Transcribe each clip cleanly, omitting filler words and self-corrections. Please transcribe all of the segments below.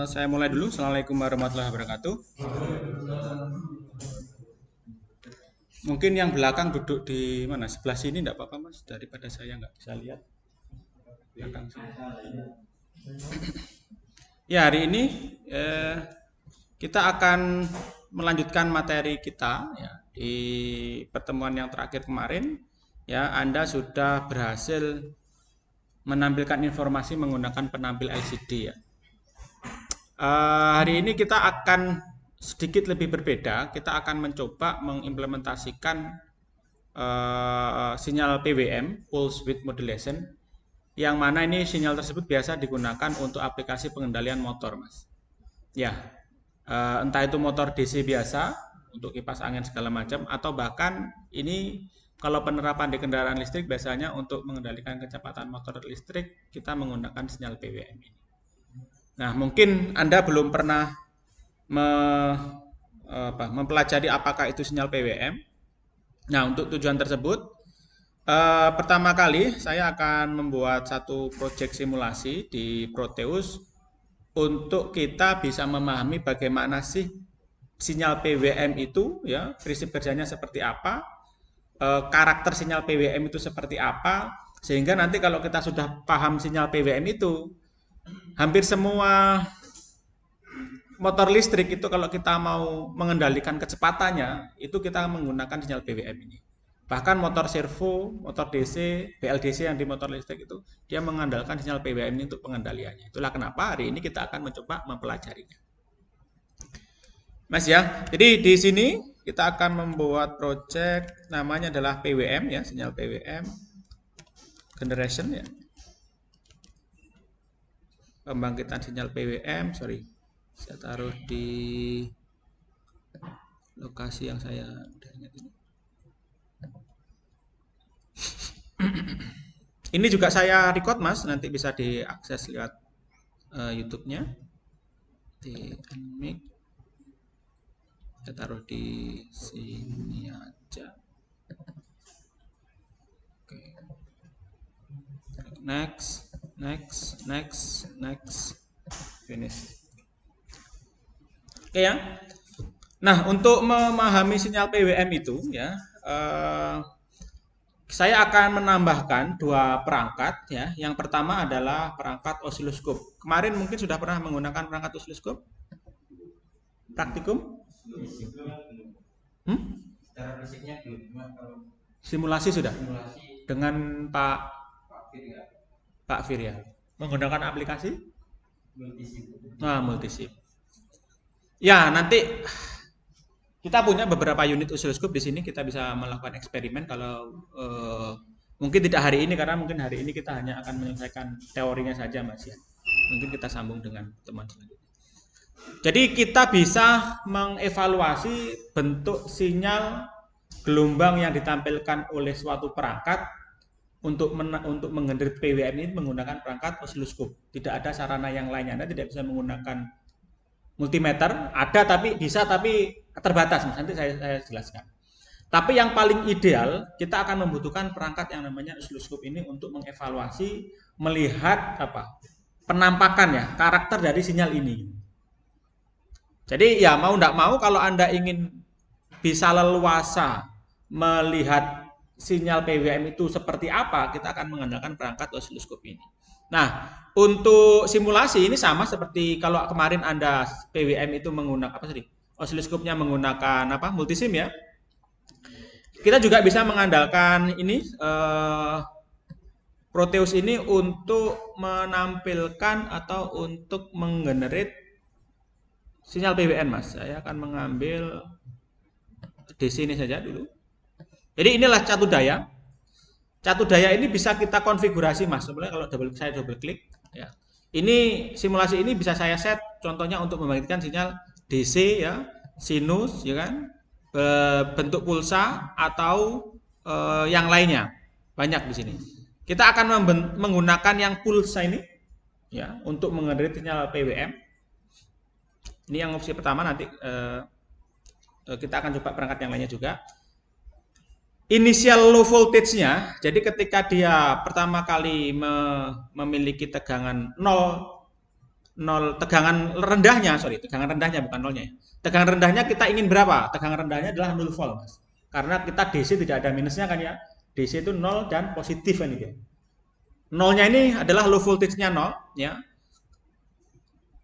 Saya mulai dulu. Assalamualaikum warahmatullahi wabarakatuh. Mungkin yang belakang duduk di mana? Sebelah sini enggak apa-apa, Mas, daripada saya nggak bisa lihat belakang sini. Ya, hari ini kita akan melanjutkan materi kita ya. Di pertemuan yang terakhir kemarin ya, Anda sudah berhasil menampilkan informasi menggunakan penampil LCD ya. Hari ini kita akan sedikit lebih berbeda. Kita akan mencoba mengimplementasikan sinyal PWM (Pulse Width Modulation), yang mana ini sinyal tersebut biasa digunakan untuk aplikasi pengendalian motor, Mas. Ya, entah itu motor DC biasa untuk kipas angin segala macam, atau bahkan ini kalau penerapan di kendaraan listrik biasanya untuk mengendalikan kecepatan motor listrik kita menggunakan sinyal PWM ini. Nah, mungkin Anda belum pernah mempelajari apakah itu sinyal PWM. Nah, untuk tujuan tersebut, pertama kali saya akan membuat satu proyek simulasi di Proteus untuk kita bisa memahami bagaimana sih sinyal PWM itu, ya, prinsip kerjanya seperti apa, karakter sinyal PWM itu seperti apa, sehingga nanti kalau kita sudah paham sinyal PWM itu, hampir semua motor listrik itu kalau kita mau mengendalikan kecepatannya, itu kita menggunakan sinyal PWM ini. Bahkan motor servo, motor DC, BLDC yang di motor listrik itu, dia mengandalkan sinyal PWM ini untuk pengendaliannya. Itulah kenapa hari ini kita akan mencoba mempelajarinya. Mas ya, jadi di sini kita akan membuat project namanya adalah PWM ya, sinyal PWM generation ya. Pembangkitan sinyal PWM, saya taruh di lokasi yang saya udah ingat ini. Ini juga saya record, Mas, nanti bisa diakses lewat YouTube-nya di Nmic. Saya taruh di sini aja. Oke. Next, finish. Oke ya. Nah, untuk memahami sinyal PWM itu ya, saya akan menambahkan dua perangkat ya. Yang pertama adalah perangkat osiloskop. Kemarin mungkin sudah pernah menggunakan perangkat osiloskop? Praktikum? Secara fisiknya belum, cuma kalau simulasi sudah simulasi dengan Pak Firya. Menggunakan aplikasi multisip. Nah, multisip. Ya, nanti kita punya beberapa unit osiloskop di sini, kita bisa melakukan eksperimen kalau mungkin tidak hari ini, karena mungkin hari ini kita hanya akan menyelesaikan teorinya saja, Mas ya. Mungkin kita sambung dengan teman selanjutnya. Jadi kita bisa mengevaluasi bentuk sinyal gelombang yang ditampilkan oleh suatu perangkat untuk mengendalikan PWM ini menggunakan perangkat osiloskop. Tidak ada sarana yang lainnya. Anda tidak bisa menggunakan multimeter, ada tapi bisa, tapi terbatas. Nanti saya jelaskan. Tapi yang paling ideal, kita akan membutuhkan perangkat yang namanya osiloskop ini untuk mengevaluasi, melihat penampakan ya, karakter dari sinyal ini. Jadi ya mau tidak mau, kalau Anda ingin bisa leluasa melihat sinyal PWM itu seperti apa, kita akan mengandalkan perangkat osiloskop ini. Nah, untuk simulasi ini sama seperti kalau kemarin Anda PWM itu menggunakan osiloskopnya menggunakan multisim ya. Kita juga bisa mengandalkan ini Proteus ini untuk menampilkan atau untuk menggenerate sinyal PWM, Mas. Saya akan mengambil DC ini saja dulu. Jadi inilah catu daya. Catu daya ini bisa kita konfigurasi, Mas. Sebenarnya kalau saya double klik ya. Ini simulasi ini bisa saya set contohnya untuk membangkitkan sinyal DC ya, sinus ya kan, bentuk pulsa atau yang lainnya. Banyak di sini. Kita akan menggunakan yang pulsa ini ya untuk mengenerate sinyal PWM. Ini yang opsi pertama, nanti kita akan coba perangkat yang lainnya juga. Initial low voltage-nya, jadi ketika dia pertama kali memiliki tegangan 0 nol tegangan rendahnya, sorry, tegangan rendahnya bukan nolnya ya. Tegangan rendahnya kita ingin berapa? Tegangan rendahnya adalah 0 volt, Mas. Karena kita DC tidak ada minusnya kan ya. DC itu 0 dan positif kan gitu. Nolnya ini adalah low voltage-nya 0 ya.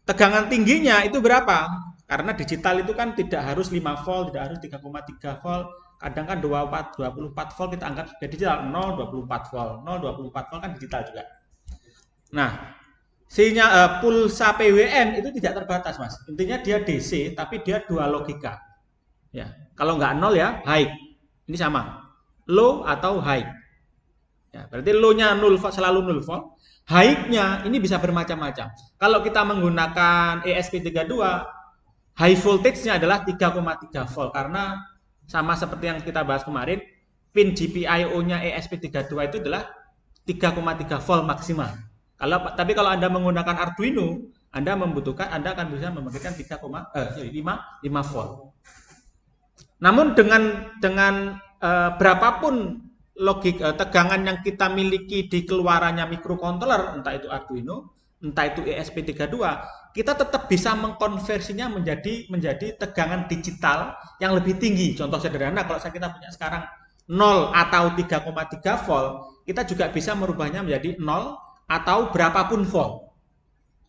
Tegangan tingginya itu berapa? Karena digital itu kan tidak harus 5 volt, tidak harus 3,3 volt. Kadang kan 24 volt kita anggap sebagai digital, 0 24 volt. 0 24 volt kan digital juga. Nah, pulsa PWM itu tidak terbatas, Mas. Intinya dia DC tapi dia dua logika. Ya. Kalau nggak nol ya high. Ini sama. Low atau high. Ya, berarti low-nya 0 volt selalu 0 volt. High-nya ini bisa bermacam-macam. Kalau kita menggunakan ESP32, high voltage-nya adalah 3,3 volt karena sama seperti yang kita bahas kemarin, pin GPIO-nya ESP32 itu adalah 3,3 volt maksimal. Tapi kalau Anda menggunakan Arduino, Anda akan bisa memberikan 5 volt. Namun dengan berapapun tegangan yang kita miliki di keluarannya microcontroller, entah itu Arduino, entah itu ESP32, kita tetap bisa mengkonversinya menjadi tegangan digital yang lebih tinggi. Contoh sederhana, kalau kita punya sekarang 0 atau 3,3 volt, kita juga bisa merubahnya menjadi 0 atau berapapun volt.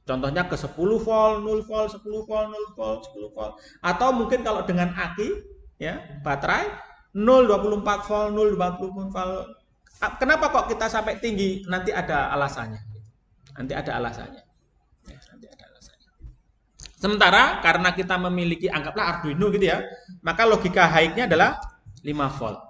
Contohnya ke 10 volt, 0 volt, 10 volt, 0 volt, 10 volt. Atau mungkin kalau dengan aki, ya, baterai 0,24 volt, 0,24 volt. Kenapa kok kita sampai tinggi? Nanti ada alasannya. Nanti ada alasannya. Ya, nanti ada alasannya. Sementara karena kita memiliki anggaplah Arduino gitu ya, maka logika high-nya adalah 5 volt.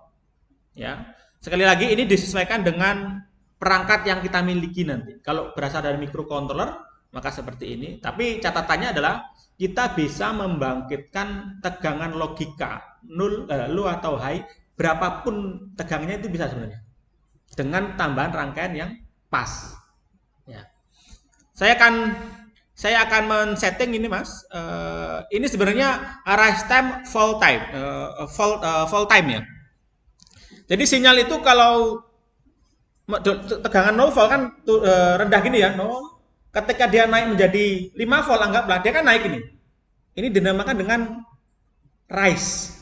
Ya. Sekali lagi ini disesuaikan dengan perangkat yang kita miliki nanti. Kalau berasal dari microcontroller, maka seperti ini. Tapi catatannya adalah kita bisa membangkitkan tegangan logika low atau high, berapapun tegangannya itu bisa sebenarnya. Dengan tambahan rangkaian yang pas. Ya. Saya akan men-setting ini, Mas. Ini sebenarnya rise time, fall time, fall time ya. Jadi sinyal itu kalau tegangan 0 volt kan rendah gini ya, 0. Ketika dia naik menjadi 5 volt, anggaplah dia kan naik ini. Ini dinamakan dengan rise.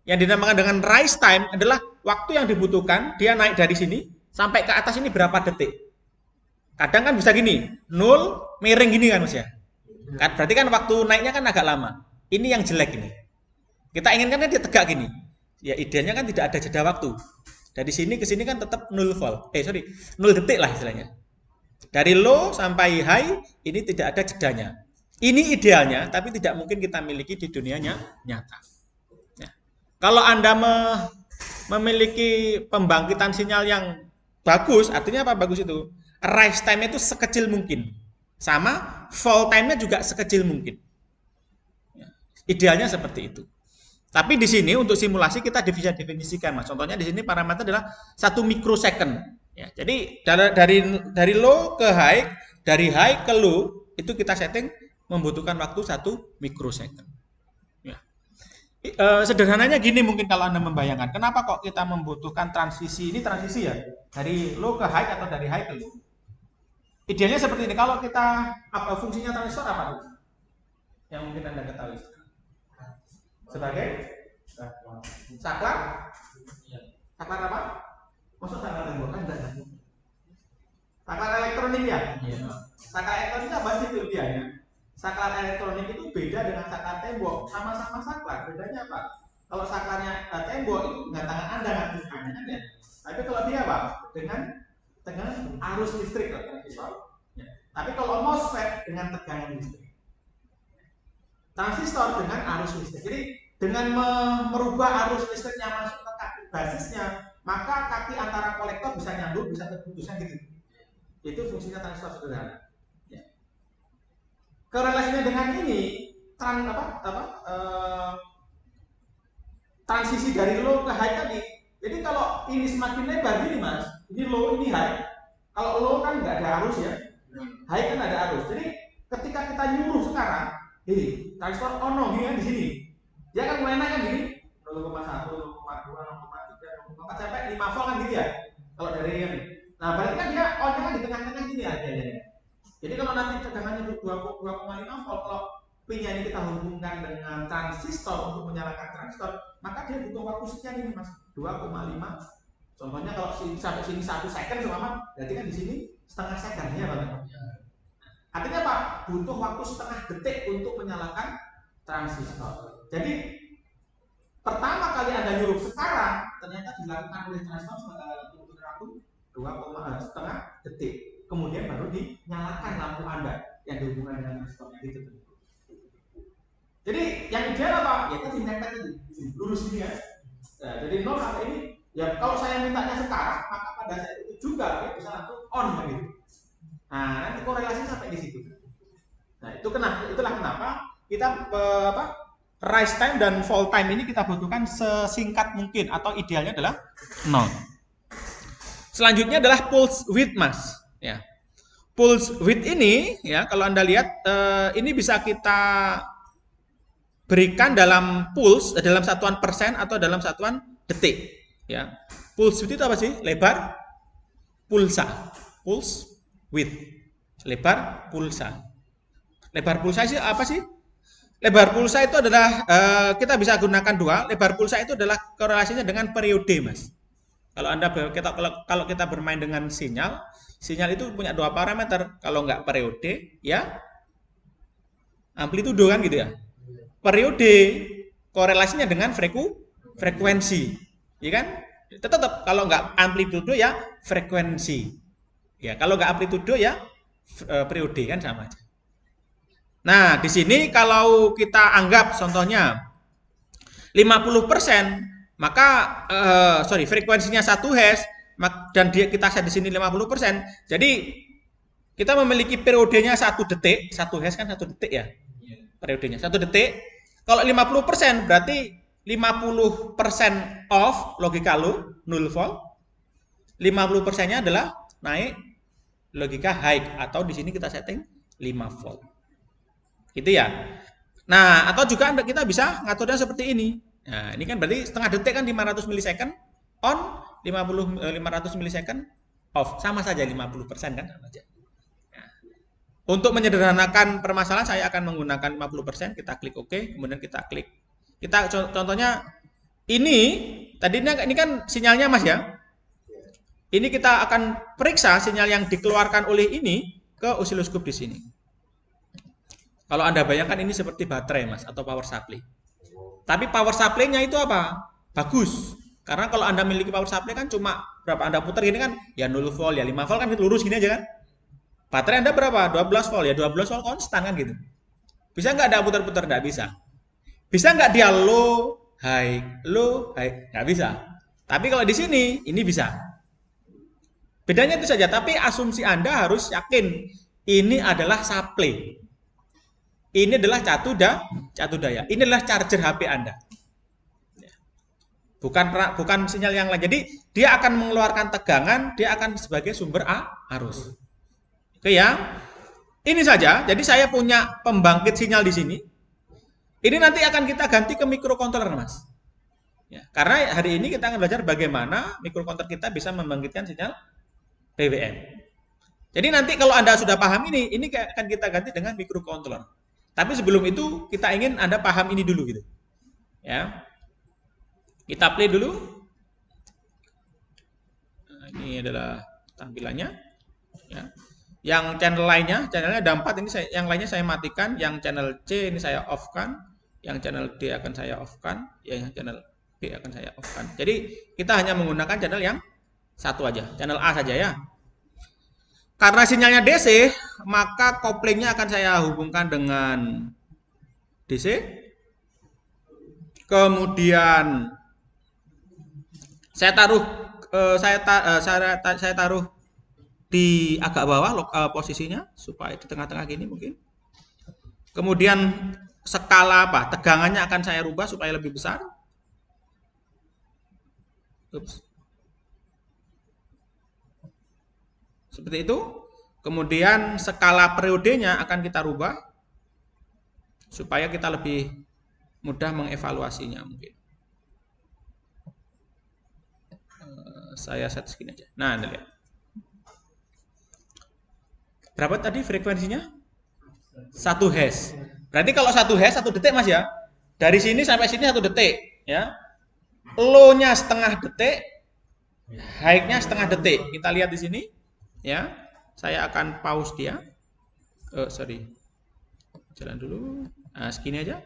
Yang dinamakan dengan rise time adalah waktu yang dibutuhkan dia naik dari sini sampai ke atas ini berapa detik. Kadang kan bisa gini, 0 miring gini kan Mas ya. Berarti kan waktu naiknya kan agak lama. Ini yang jelek ini. Kita inginkan dia tegak gini. Ya idealnya kan tidak ada jeda waktu. Dari sini ke sini kan tetap 0 volt. 0 detik lah istilahnya. Dari low sampai high ini tidak ada jedanya. Ini idealnya, tapi tidak mungkin kita miliki di dunia nyata. Ya. Kalau Anda memiliki pembangkitan sinyal yang bagus, artinya apa bagus itu? Rise time itu sekecil mungkin. Sama fall time-nya juga sekecil mungkin. Ya. Idealnya seperti itu. Tapi di sini untuk simulasi kita bisa definisikan, Mas. Contohnya di sini parameter adalah 1 mikrosecond. Ya, jadi dari low ke high, dari high ke low itu kita setting membutuhkan waktu 1 mikrosecond. Ya. Sederhananya gini mungkin kalau Anda membayangkan, kenapa kok kita membutuhkan transisi? Ini transisi ya, dari low ke high atau dari high ke low. Idealnya seperti ini. Kalau kita fungsinya transistor apa tuh? Yang mungkin Anda ketahui. Sebagai saklar? Saklar apa? Maksud saklar tembok kan enggak? Saklar elektronik ya? Iya. Saklar elektronik apa sih itu dia ya? Saklar elektronik itu beda dengan saklar tembok. Sama-sama saklar, bedanya apa? Kalau saklarnya tembok itu dengan tangan Anda ngaktifkannya kan ya. Tapi kalau dia apa? Dengan arus listrik transistor. Ya. Tapi kalau MOSFET dengan tegangan listrik. Transistor dengan arus listrik. Jadi dengan merubah arus listriknya masuk ke kaki basisnya, maka kaki antara kolektor bisa nyambung, bisa terputuskan gitu. Itu fungsinya transistor sederhana. Ya. Korelasinya dengan ini, transisi dari low ke high tadi. Jadi kalau ini semakin lebar gini Mas, ini low, ini high. Kalau low kan nggak ada arus ya, high kan ada arus. Jadi ketika kita nyuruh sekarang, transistor ono gini kan di sini. Dia kan mulai naik kan gini 0,1, 0,2, 0,3, 0,4 sampai 5 volt kan gitu ya. Kalau dari ini. Nah, berarti kan dia on-nya kan di tengah-tengah gini aja ya. Jadi kalau nanti tegangannya 2,5 volt, kalau P-nya ini kita hubungkan dengan transistor untuk menyalakan transistor, maka dia butuh waktu sekian ini mas, 2,5. Contohnya kalau sampai sini 1 second selama, berarti kan di sini setengah second ya Pak. Artinya apa? Butuh waktu setengah detik untuk menyalakan transistor. Jadi pertama kali Anda nyuruh sekarang, ternyata dilakukan oleh transistor untuk waktu 2,5 detik. Kemudian baru dinyalakan lampu Anda yang dihubungkan dengan transistornya gitu. Jadi yang ideal apa? Ya tadi nempel tadi, lurus ini ya. Nah, jadi 0 sampai ini, ya kalau saya mintanya sekarang, maka pada saat itu juga ya bisa langsung on gitu. Nah, nanti korelasi sampai di situ. Nah, itulah kenapa kita rise time dan fall time ini kita butuhkan sesingkat mungkin atau idealnya adalah 0. Selanjutnya adalah pulse width, Mas. Ya. Pulse width ini ya kalau Anda lihat ini bisa kita berikan dalam pulse dalam satuan persen atau dalam satuan detik ya. Pulse width itu apa sih? Lebar pulsa. Pulse width. Lebar pulsa. Lebar pulsa sih apa sih? Lebar pulsa itu adalah kita bisa gunakan dua. Lebar pulsa itu adalah korelasinya dengan periode, Mas. Kalau kita bermain dengan sinyal itu punya dua parameter. Kalau nggak periode, ya amplitudo kan gitu ya. Periode korelasinya dengan frekuensi, ya kan? Tetap kalau nggak amplitudo ya frekuensi. Ya kalau nggak amplitudo ya periode kan sama aja. Nah di sini kalau kita anggap contohnya 50%, maka frekuensinya 1 Hz dan kita set di sini 50%. Jadi kita memiliki periodenya 1 detik, 1 Hz kan 1 detik ya. Periodenya 1 detik. Kalau 50% berarti 50% off logika low 0 volt. 50%-nya adalah naik logika high atau di sini kita setting 5 volt. Gitu ya. Nah, atau juga kita bisa ngaturnya seperti ini. Nah, ini kan berarti setengah detik kan 500 milisecond on, 500 milisecond off. Sama saja 50% kan sama aja. Nah, untuk menyederhanakan permasalahan saya akan menggunakan 50%, kita klik OK, kemudian kita klik. Contohnya ini ini kan sinyalnya Mas ya. Ini kita akan periksa sinyal yang dikeluarkan oleh ini ke osiloskop di sini. Kalau Anda bayangkan ini seperti baterai Mas atau power supply. Tapi power supply-nya itu apa? Bagus. Karena kalau Anda memiliki power supply kan cuma berapa Anda putar gini kan? Ya 0 volt, ya 5 volt kan lurus gini aja kan? Baterai Anda berapa? 12 volt, ya 12 volt konstan kan gitu. Bisa nggak Anda putar-putar? Nggak bisa. Bisa nggak dia low, high? Nggak bisa. Tapi kalau di sini, ini bisa. Bedanya itu saja, tapi asumsi Anda harus yakin ini adalah supply. Ini adalah catu daya. Ini adalah charger HP Anda. Bukan sinyal yang lain. Jadi dia akan mengeluarkan tegangan, dia akan sebagai sumber arus. Oke ya. Ini saja. Jadi saya punya pembangkit sinyal di sini. Ini nanti akan kita ganti ke microcontroller, Mas. Ya, karena hari ini kita akan belajar bagaimana microcontroller kita bisa membangkitkan sinyal PWM. Jadi nanti kalau Anda sudah paham ini akan kita ganti dengan microcontroller. Tapi sebelum itu kita ingin Anda paham ini dulu gitu. Ya. Kita play dulu. Nah, ini adalah tampilannya. Ya. Yang channelnya ada 4, ini yang lainnya saya matikan, yang channel C ini saya off-kan, yang channel D akan saya off-kan, yang channel B akan saya off-kan. Jadi kita hanya menggunakan channel yang satu aja, channel A saja ya. Karena sinyalnya DC, maka koplingnya akan saya hubungkan dengan DC. Kemudian saya taruh di agak bawah posisinya supaya di tengah-tengah gini mungkin. Kemudian skala tegangannya akan saya rubah supaya lebih besar. Seperti itu. Kemudian skala periodenya akan kita rubah supaya kita lebih mudah mengevaluasinya mungkin. Saya set segini aja. Nah, Anda lihat. Berapa tadi frekuensinya? 1 Hz. Berarti kalau 1 Hz 1 detik Mas ya. Dari sini sampai sini 1 detik ya. Low-nya setengah detik, high-nya setengah detik. Kita lihat di sini ya. Saya akan pause dia. Sorry. Jalan dulu. Nah, segini aja.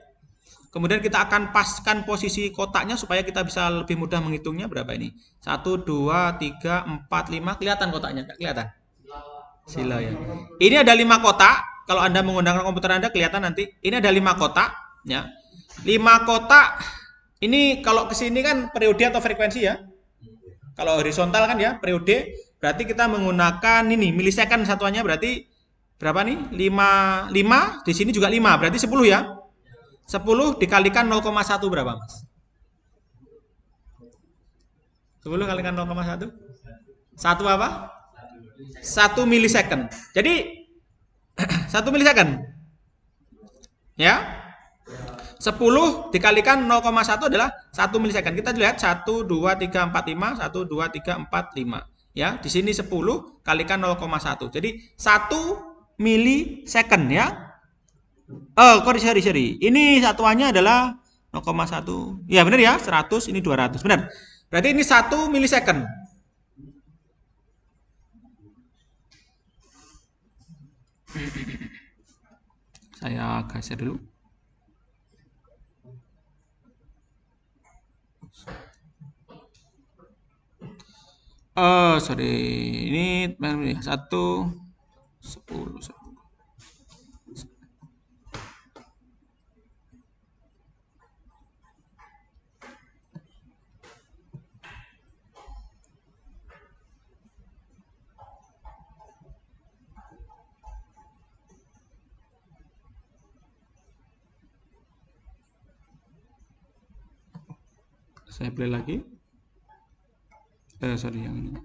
Kemudian kita akan paskan posisi kotaknya supaya kita bisa lebih mudah menghitungnya. Berapa ini? 1, 2, 3, 4, 5. Kelihatan kotaknya? Nggak kelihatan? Sila ya. Ini ada 5 kotak. Kalau Anda menggunakan komputer Anda kelihatan nanti. Ini ada 5 kotak. Ya. 5 kotak. Ini kalau ke sini kan periode atau frekuensi ya. Kalau horizontal kan ya periode. Berarti kita menggunakan ini milisecond satuannya berarti berapa nih? 5 di sini juga 5. Berarti 10 ya. 10 dikalikan 0,1 berapa Mas? 10 kalikan 0,1? 1 apa? 1 milisecond. Jadi 1 milisecond. Ya. 10 dikalikan 0,1 adalah 1 milisecond. Kita lihat 1 2 3 4 5, 1 2 3 4 5. Ya, di sini 10 kalikan 0,1. Jadi 1 milisecond ya. Sorry. Ini satuannya adalah 0,1. Ya, benar ya? 100 ini 200. Benar. Berarti ini 1 milisecond. Saya geser dulu. Sorry. Ini 1 10. Saya play lagi. Sorry yang ini.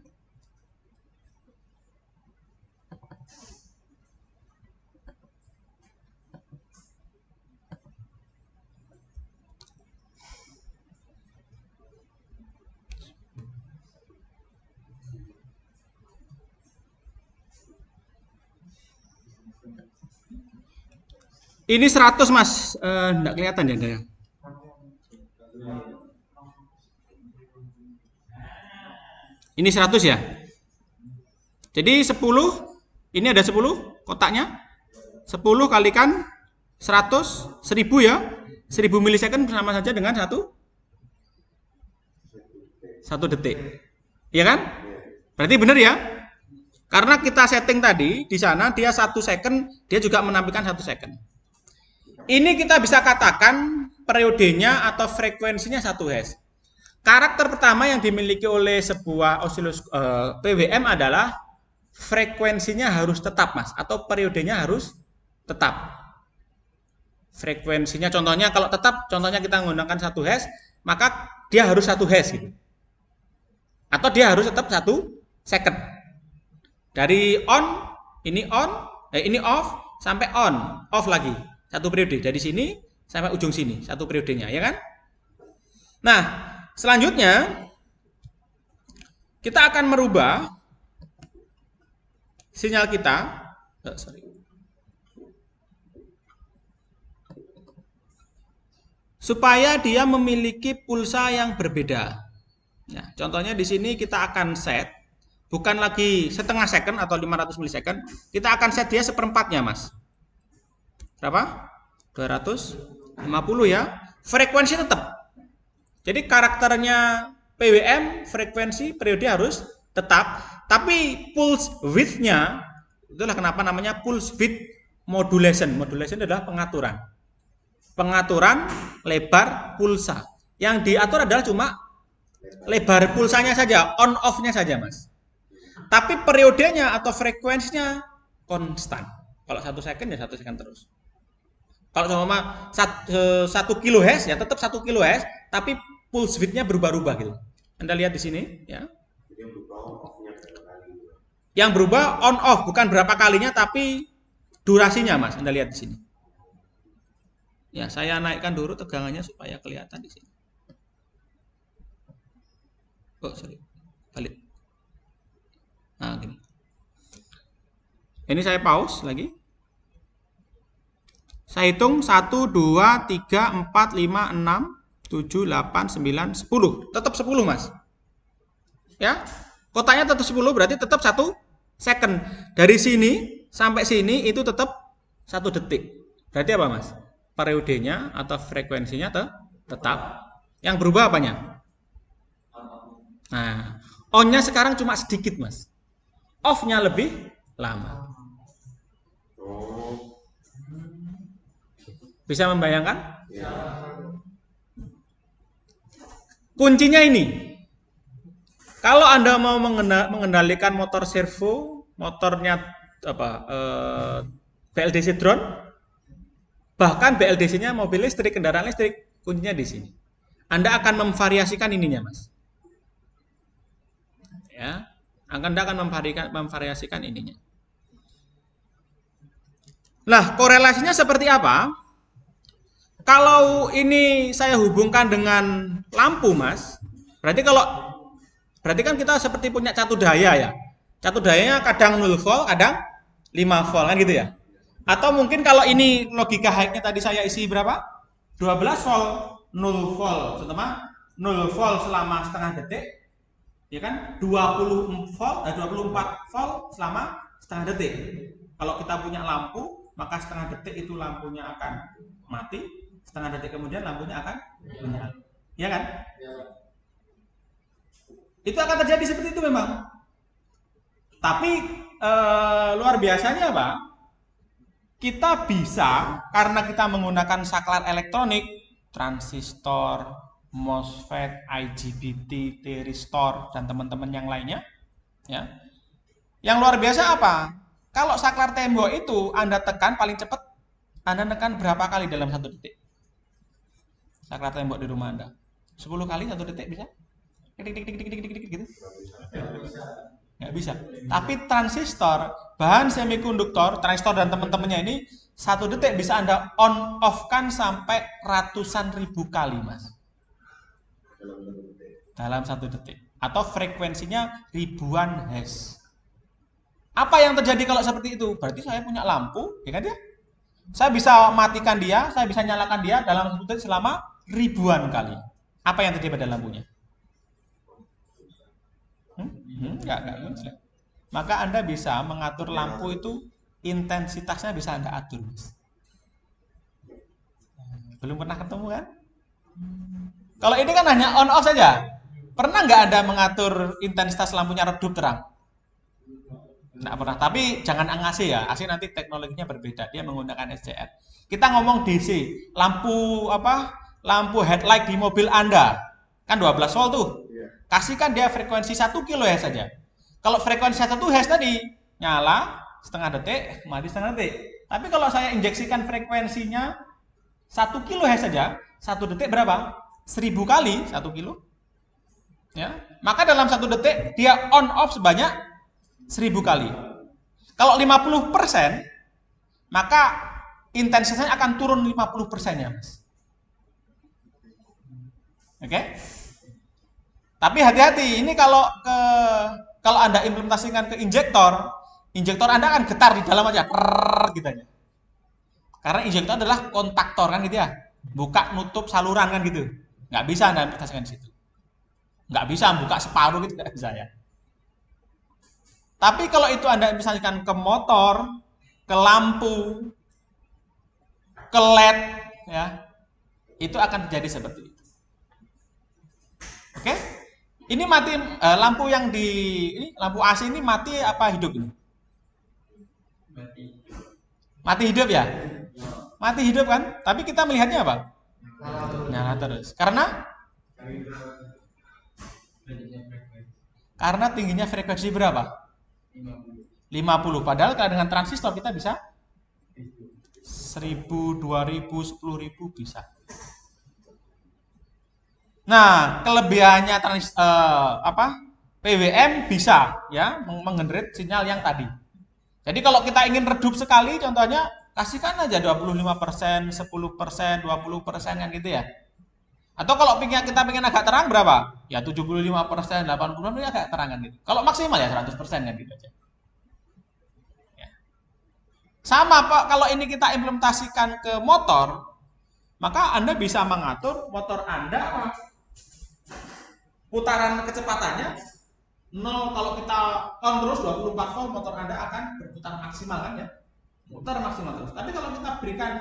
Ini 100 Mas. Enggak kelihatan ya, Anda? Ini 100 ya. Jadi 10, ini ada 10 kotaknya. 10 kalikan 100, 1000 ya. 1000 milisecond sama saja dengan 1 detik. Iya kan? Berarti benar ya? Karena kita setting tadi di sana dia 1 second, dia juga menampilkan 1 second. Ini kita bisa katakan periodenya atau frekuensinya 1 Hz. Karakter pertama yang dimiliki oleh sebuah PWM adalah frekuensinya harus tetap Mas, atau periodenya harus tetap. Frekuensinya contohnya kalau tetap, contohnya kita menggunakan 1 Hz, maka dia harus 1 Hz gitu. Atau dia harus tetap 1 second. Dari ini off sampai off lagi. 1 periode. Dari sini sampai ujung sini, 1 periodenya, ya kan? Nah, selanjutnya kita akan merubah sinyal kita. Supaya dia memiliki pulsa yang berbeda. Nah, contohnya di sini kita akan set bukan lagi setengah second atau 500 milisecond, kita akan set dia seperempatnya, Mas. Berapa? 250 ya. Frekuensi tetap. Jadi karakternya PWM, frekuensi periode harus tetap, tapi pulse width-nya, itulah kenapa namanya pulse width modulation. Modulation adalah pengaturan. Pengaturan lebar pulsa. Yang diatur adalah cuma lebar pulsanya saja, on off-nya saja, Mas. Tapi periodenya atau frekuensinya konstan. Kalau 1 second ya 1 second terus. Kalau sama 1 kHz ya tetap 1 kHz, tapi pulse width-nya berubah-ubah gitu. Anda lihat di sini ya. Yang berubah on off bukan berapa kalinya tapi durasinya, Mas. Anda lihat di sini. Ya, saya naikkan dulu tegangannya supaya kelihatan di sini. Sorry. Balik. Nah, gini. Ini saya pause lagi. Saya hitung 1, 2, 3, 4, 5, 6, 7, 8, 9, 10. Tetap 10, Mas. Ya. Kotaknya tetap 10, berarti tetap 1 second. Dari sini sampai sini itu tetap 1 detik. Berarti apa, Mas? Periodenya atau frekuensinya tetap. Yang berubah apanya? Nah, on-nya sekarang cuma sedikit, Mas. Off-nya lebih lama. Bisa membayangkan? Kuncinya ini. Kalau Anda mau mengendalikan motor servo, motornya BLDC drone, bahkan BLDC-nya mobil listrik, kendaraan listrik, kuncinya di sini. Anda akan memvariasikan ininya, Mas. Ya, Anda akan memvariasikan ininya. Nah, korelasinya seperti apa? Kalau ini saya hubungkan dengan lampu, Mas, berarti kan kita seperti punya catu daya ya. Catu dayanya kadang 0 volt, kadang 5 volt kan gitu ya. Atau mungkin kalau ini logika hacknya tadi saya isi berapa? 12 volt, 0 volt, setengah 0 volt selama setengah detik, ya kan? 24 volt selama setengah detik. Kalau kita punya lampu, maka setengah detik itu lampunya akan mati, setengah detik kemudian lampunya akan menyala. Ya kan? Itu akan terjadi seperti itu memang. Tapi luar biasanya apa? Kita bisa, karena kita menggunakan saklar elektronik, transistor, MOSFET, IGBT, thyristor, dan teman-teman yang lainnya, ya. Yang luar biasa apa? Kalau saklar tembok itu Anda tekan paling cepat, Anda tekan berapa kali dalam 1 detik? Saklar tembok di rumah Anda. 10 kali 1 detik bisa? Gitu. Nggak bisa. Tapi transistor, bahan semikonduktor, transistor dan teman-temannya ini 1 detik bisa Anda on off kan sampai ratusan ribu kali, Mas. Dalam 1 detik. Atau frekuensinya ribuan hertz. Apa yang terjadi kalau seperti itu? Berarti saya punya lampu, ya kan ya? Saya bisa matikan dia, saya bisa nyalakan dia dalam 1 detik selama ribuan kali. Apa yang terjadi pada lampunya? Enggak bisa. Maka Anda bisa mengatur lampu itu, intensitasnya bisa Anda atur. Belum pernah ketemu kan? Kalau ini kan hanya on off saja. Pernah nggak Anda mengatur intensitas lampunya redup terang? Nggak pernah. Tapi jangan AC ya. AC nanti teknologinya berbeda. Dia menggunakan SCR. Kita ngomong DC. Lampu Lampu headlight di mobil Anda kan 12 volt tuh. Kasihkan dia frekuensi 1 kHz saja. Kalau frekuensi 1 Hz tadi nyala setengah detik, mati setengah detik. Tapi kalau saya injeksikan frekuensinya 1 kHz saja, 1 detik berapa? 1000 kali 1 kilo. Ya. Maka dalam 1 detik dia on off sebanyak 1000 kali. Kalau 50%, maka intensitasnya akan turun 50%-nya, Mas. Oke? Tapi hati-hati, ini kalau Anda implementasikan ke injektor Anda akan getar di dalam aja, gitu aja. Karena injektor adalah kontaktor kan gitu ya, buka nutup saluran kan gitu. Nggak bisa Anda implementasikan di situ. Nggak bisa buka separuh gitu, nggak bisa ya. Tapi kalau itu Anda implementasikan ke motor, ke lampu, ke LED, ya, itu akan terjadi seperti itu. Oke? Ini mati lampu yang ini lampu AC ini mati apa hidup ini? Mati hidup ya? Mati hidup kan? Tapi kita melihatnya apa? Nyala terus. Karena tingginya frekuensi berapa? 50. Padahal kalau dengan transistor kita bisa 1000, 2000, 10.000 bisa. Nah, kelebihannya PWM bisa ya menggenerate sinyal yang tadi. Jadi kalau kita ingin redup sekali, contohnya kasihkan aja 25%, 10%, 20% kan gitu ya. Atau kalau kita pengen agak terang berapa? Ya 75%, 80% agak terang kan gitu. Kalau maksimal ya 100% kan gitu aja. Ya. Sama Pak, kalau ini kita implementasikan ke motor, maka Anda bisa mengatur motor Anda putaran kecepatannya 0, kalau kita on terus 24 volt motor Anda akan berputar maksimal kan ya. Putar maksimal terus. Tapi kalau kita berikan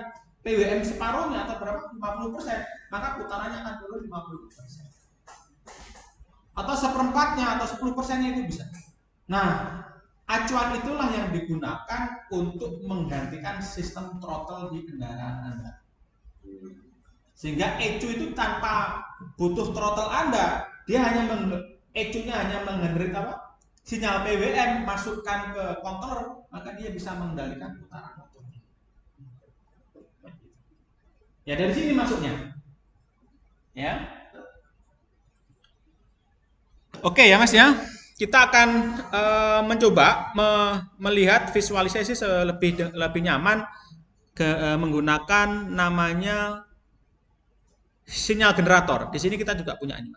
PWM separuhnya atau berapa 50%, maka putarannya akan turun 50%. Atau seperempatnya atau 10%-nya itu bisa. Nah, acuan itulah yang digunakan untuk menggantikan sistem throttle di kendaraan Anda. Sehingga ECU itu tanpa butuh throttle Anda, dia hanya ECU-nya hanya menggenerate apa? Sinyal PWM masukkan ke controller, maka dia bisa mengendalikan putaran motornya. Ya dari sini masuknya. Ya. Oke ya Mas ya. Kita akan mencoba melihat visualisasi lebih nyaman menggunakan namanya sinyal generator. Di sini kita juga punya ini.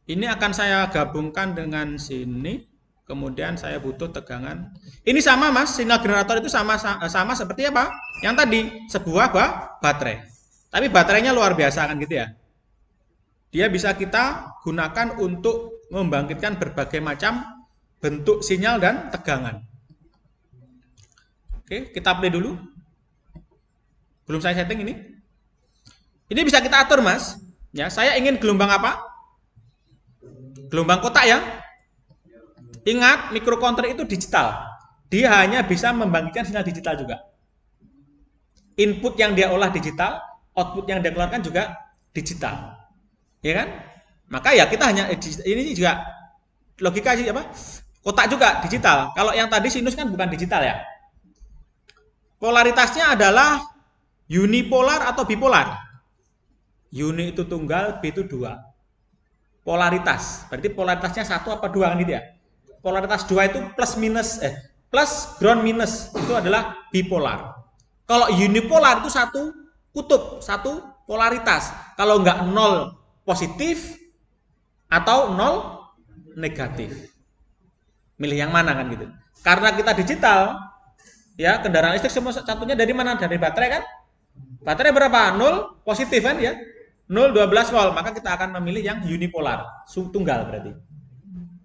Ini akan saya gabungkan dengan sini. Kemudian saya butuh tegangan. Ini sama Mas, sinyal generator itu sama seperti apa? Yang tadi, sebuah baterai. Tapi baterainya luar biasa kan gitu ya. Dia bisa kita gunakan untuk membangkitkan berbagai macam bentuk sinyal dan tegangan. Oke, kita play dulu. Belum saya setting ini. Ini bisa kita atur Mas. Ya, saya ingin gelombang apa? Gelombang kotak ya. Ingat, microcontroller itu digital. Dia hanya bisa membangkitkan sinyal digital juga. Input yang dia olah digital, output yang dia keluarkan juga digital. Ya kan? Maka ya kita hanya ini juga logika sih apa? Kotak juga digital. Kalau yang tadi sinus kan bukan digital ya. Polaritasnya adalah unipolar atau bipolar. Uni itu tunggal, B itu 2. Polaritas. Berarti polaritasnya 1 apa 2 kan gitu ya? Polaritas 2 itu plus ground minus itu adalah bipolar. Kalau unipolar itu satu kutub, satu polaritas. Kalau enggak 0 positif atau 0 negatif. Milih yang mana kan gitu. Karena kita digital, ya kendaraan listrik semua satunya dari mana? Dari baterai kan? Baterai berapa? 0 positif kan ya? 0 12 volt, maka kita akan memilih yang unipolar, tunggal berarti.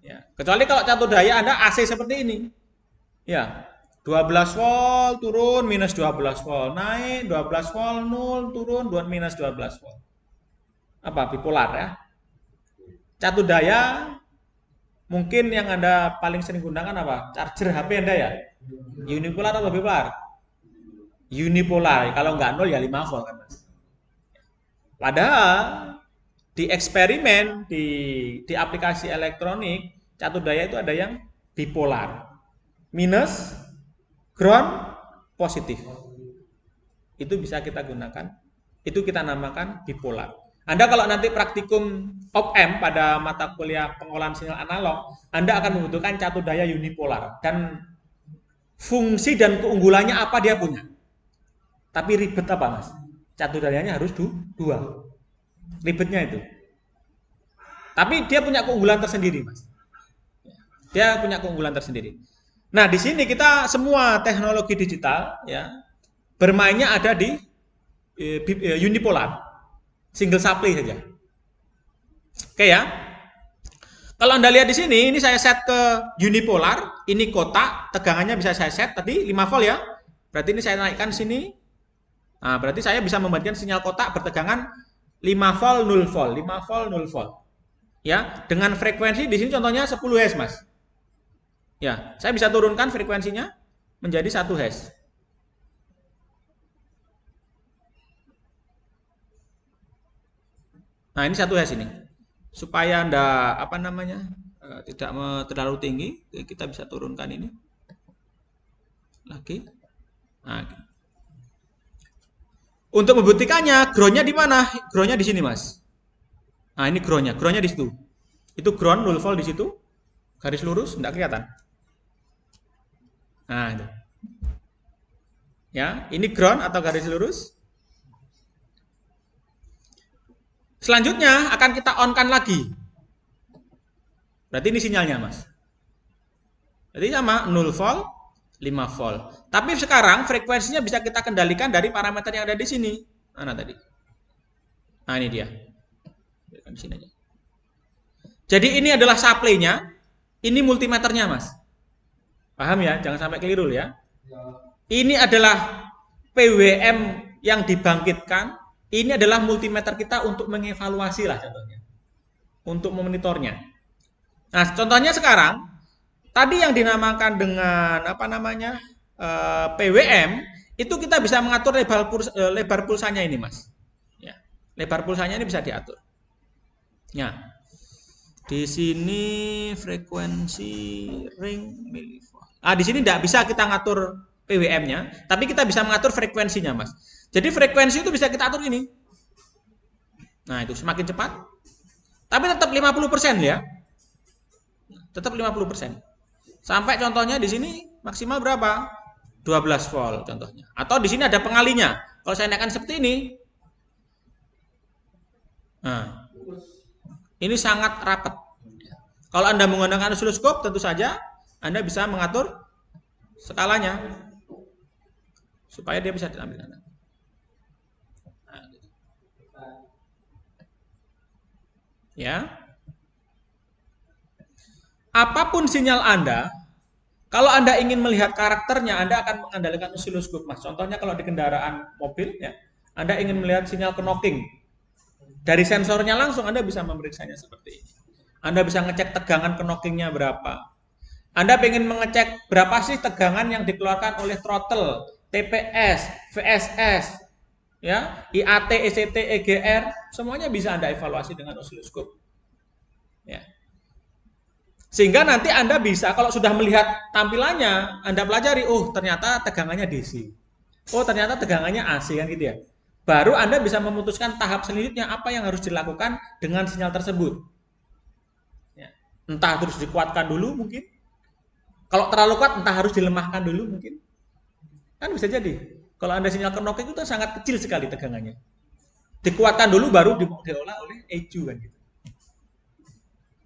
Ya, kecuali kalau catur daya Anda AC seperti ini. Ya, 12 volt turun minus 12 volt, naik 12 volt 0 turun minus 12 volt. Apa? Bipolar ya. Catur daya mungkin yang Anda paling sering gunakan apa? Charger HP Anda ya. Unipolar atau bipolar? Unipolar. Kalau nggak 0 ya 5 volt kan Mas. Padahal di eksperimen di aplikasi elektronik catur daya itu ada yang bipolar, minus, ground, positif. Itu bisa kita gunakan. Itu kita namakan bipolar. Anda kalau nanti praktikum op-amp pada mata kuliah pengolahan sinyal analog, Anda akan membutuhkan catur daya unipolar dan fungsi dan keunggulannya apa dia punya. Tapi ribet apa Mas? Catur dayanya harus 2. Ribetnya itu. Tapi dia punya keunggulan tersendiri, Mas. Dia punya keunggulan tersendiri. Nah, di sini kita semua teknologi digital ya bermainnya ada di unipolar. Single supply saja. Oke ya. Kalau Anda lihat di sini, ini saya set ke unipolar, ini kotak, tegangannya bisa saya set tadi 5 volt ya. Berarti ini saya naikkan sini. Nah, berarti saya bisa membagikan sinyal kotak bertegangan 5 volt 0 volt, 5 volt 0 volt. Ya, dengan frekuensi di sini contohnya 10 Hz, Mas. Ya, saya bisa turunkan frekuensinya menjadi 1 Hz. Nah, ini 1 Hz ini. Supaya Anda tidak terlalu tinggi, kita bisa turunkan ini. Lagi. Nah, untuk membuktikannya, groundnya di mana? Groundnya di sini, Mas. Nah, ini groundnya. Groundnya di situ. Itu ground 0 volt di situ. Garis lurus, tidak kelihatan. Nah, itu. Ya, ini ground atau garis lurus. Selanjutnya akan kita on-kan lagi. Berarti ini sinyalnya, Mas. Jadi sama 0 volt, 5 volt. Tapi sekarang frekuensinya bisa kita kendalikan dari parameter yang ada di sini. Mana tadi? Nah, ini dia. Di sini aja. Jadi ini adalah supply-nya, ini multimeternya, Mas. Paham ya? Jangan sampai keliru ya. Ini adalah PWM yang dibangkitkan. Ini adalah multimeter kita untuk mengevaluasi lah contohnya. Untuk memonitornya. Nah, contohnya sekarang tadi yang dinamakan dengan apa namanya? PWM itu kita bisa mengatur lebar pulsanya ini, Mas. Ya. Lebar pulsanya ini bisa diatur. Ya. Di sini frekuensi ring milivolt. Di sini tidak bisa kita ngatur PWM-nya, tapi kita bisa mengatur frekuensinya, Mas. Jadi frekuensi itu bisa kita atur ini. Nah, itu semakin cepat. Tapi tetap 50% ya. Tetap 50%. Sampai contohnya di sini maksimal berapa? 12 volt contohnya. Atau di sini ada pengalinya. Kalau saya naikkan seperti ini. Nah, ini sangat rapat. Kalau Anda menggunakan osiloskop, tentu saja Anda bisa mengatur skalanya supaya dia bisa diambil. Nah, gitu. Ya. Apapun sinyal Anda, kalau Anda ingin melihat karakternya, Anda akan mengandalkan osiloskop, Mas. Contohnya kalau di kendaraan mobil, ya, Anda ingin melihat sinyal knocking. Dari sensornya langsung Anda bisa memeriksanya seperti ini. Anda bisa ngecek tegangan knockingnya berapa. Anda ingin mengecek berapa sih tegangan yang dikeluarkan oleh throttle, TPS, VSS, ya, IAT, ECT, EGR, semuanya bisa Anda evaluasi dengan osiloskop. Ya. Sehingga nanti Anda bisa, kalau sudah melihat tampilannya, Anda pelajari, oh ternyata tegangannya DC. Oh ternyata tegangannya AC kan gitu ya. Baru Anda bisa memutuskan tahap selanjutnya apa yang harus dilakukan dengan sinyal tersebut. Ya. Entah terus dikuatkan dulu mungkin. Kalau terlalu kuat entah harus dilemahkan dulu mungkin. Kan bisa jadi. Kalau Anda sinyal knocking itu sangat kecil sekali tegangannya. Dikuatkan dulu baru diolah oleh ECU kan gitu.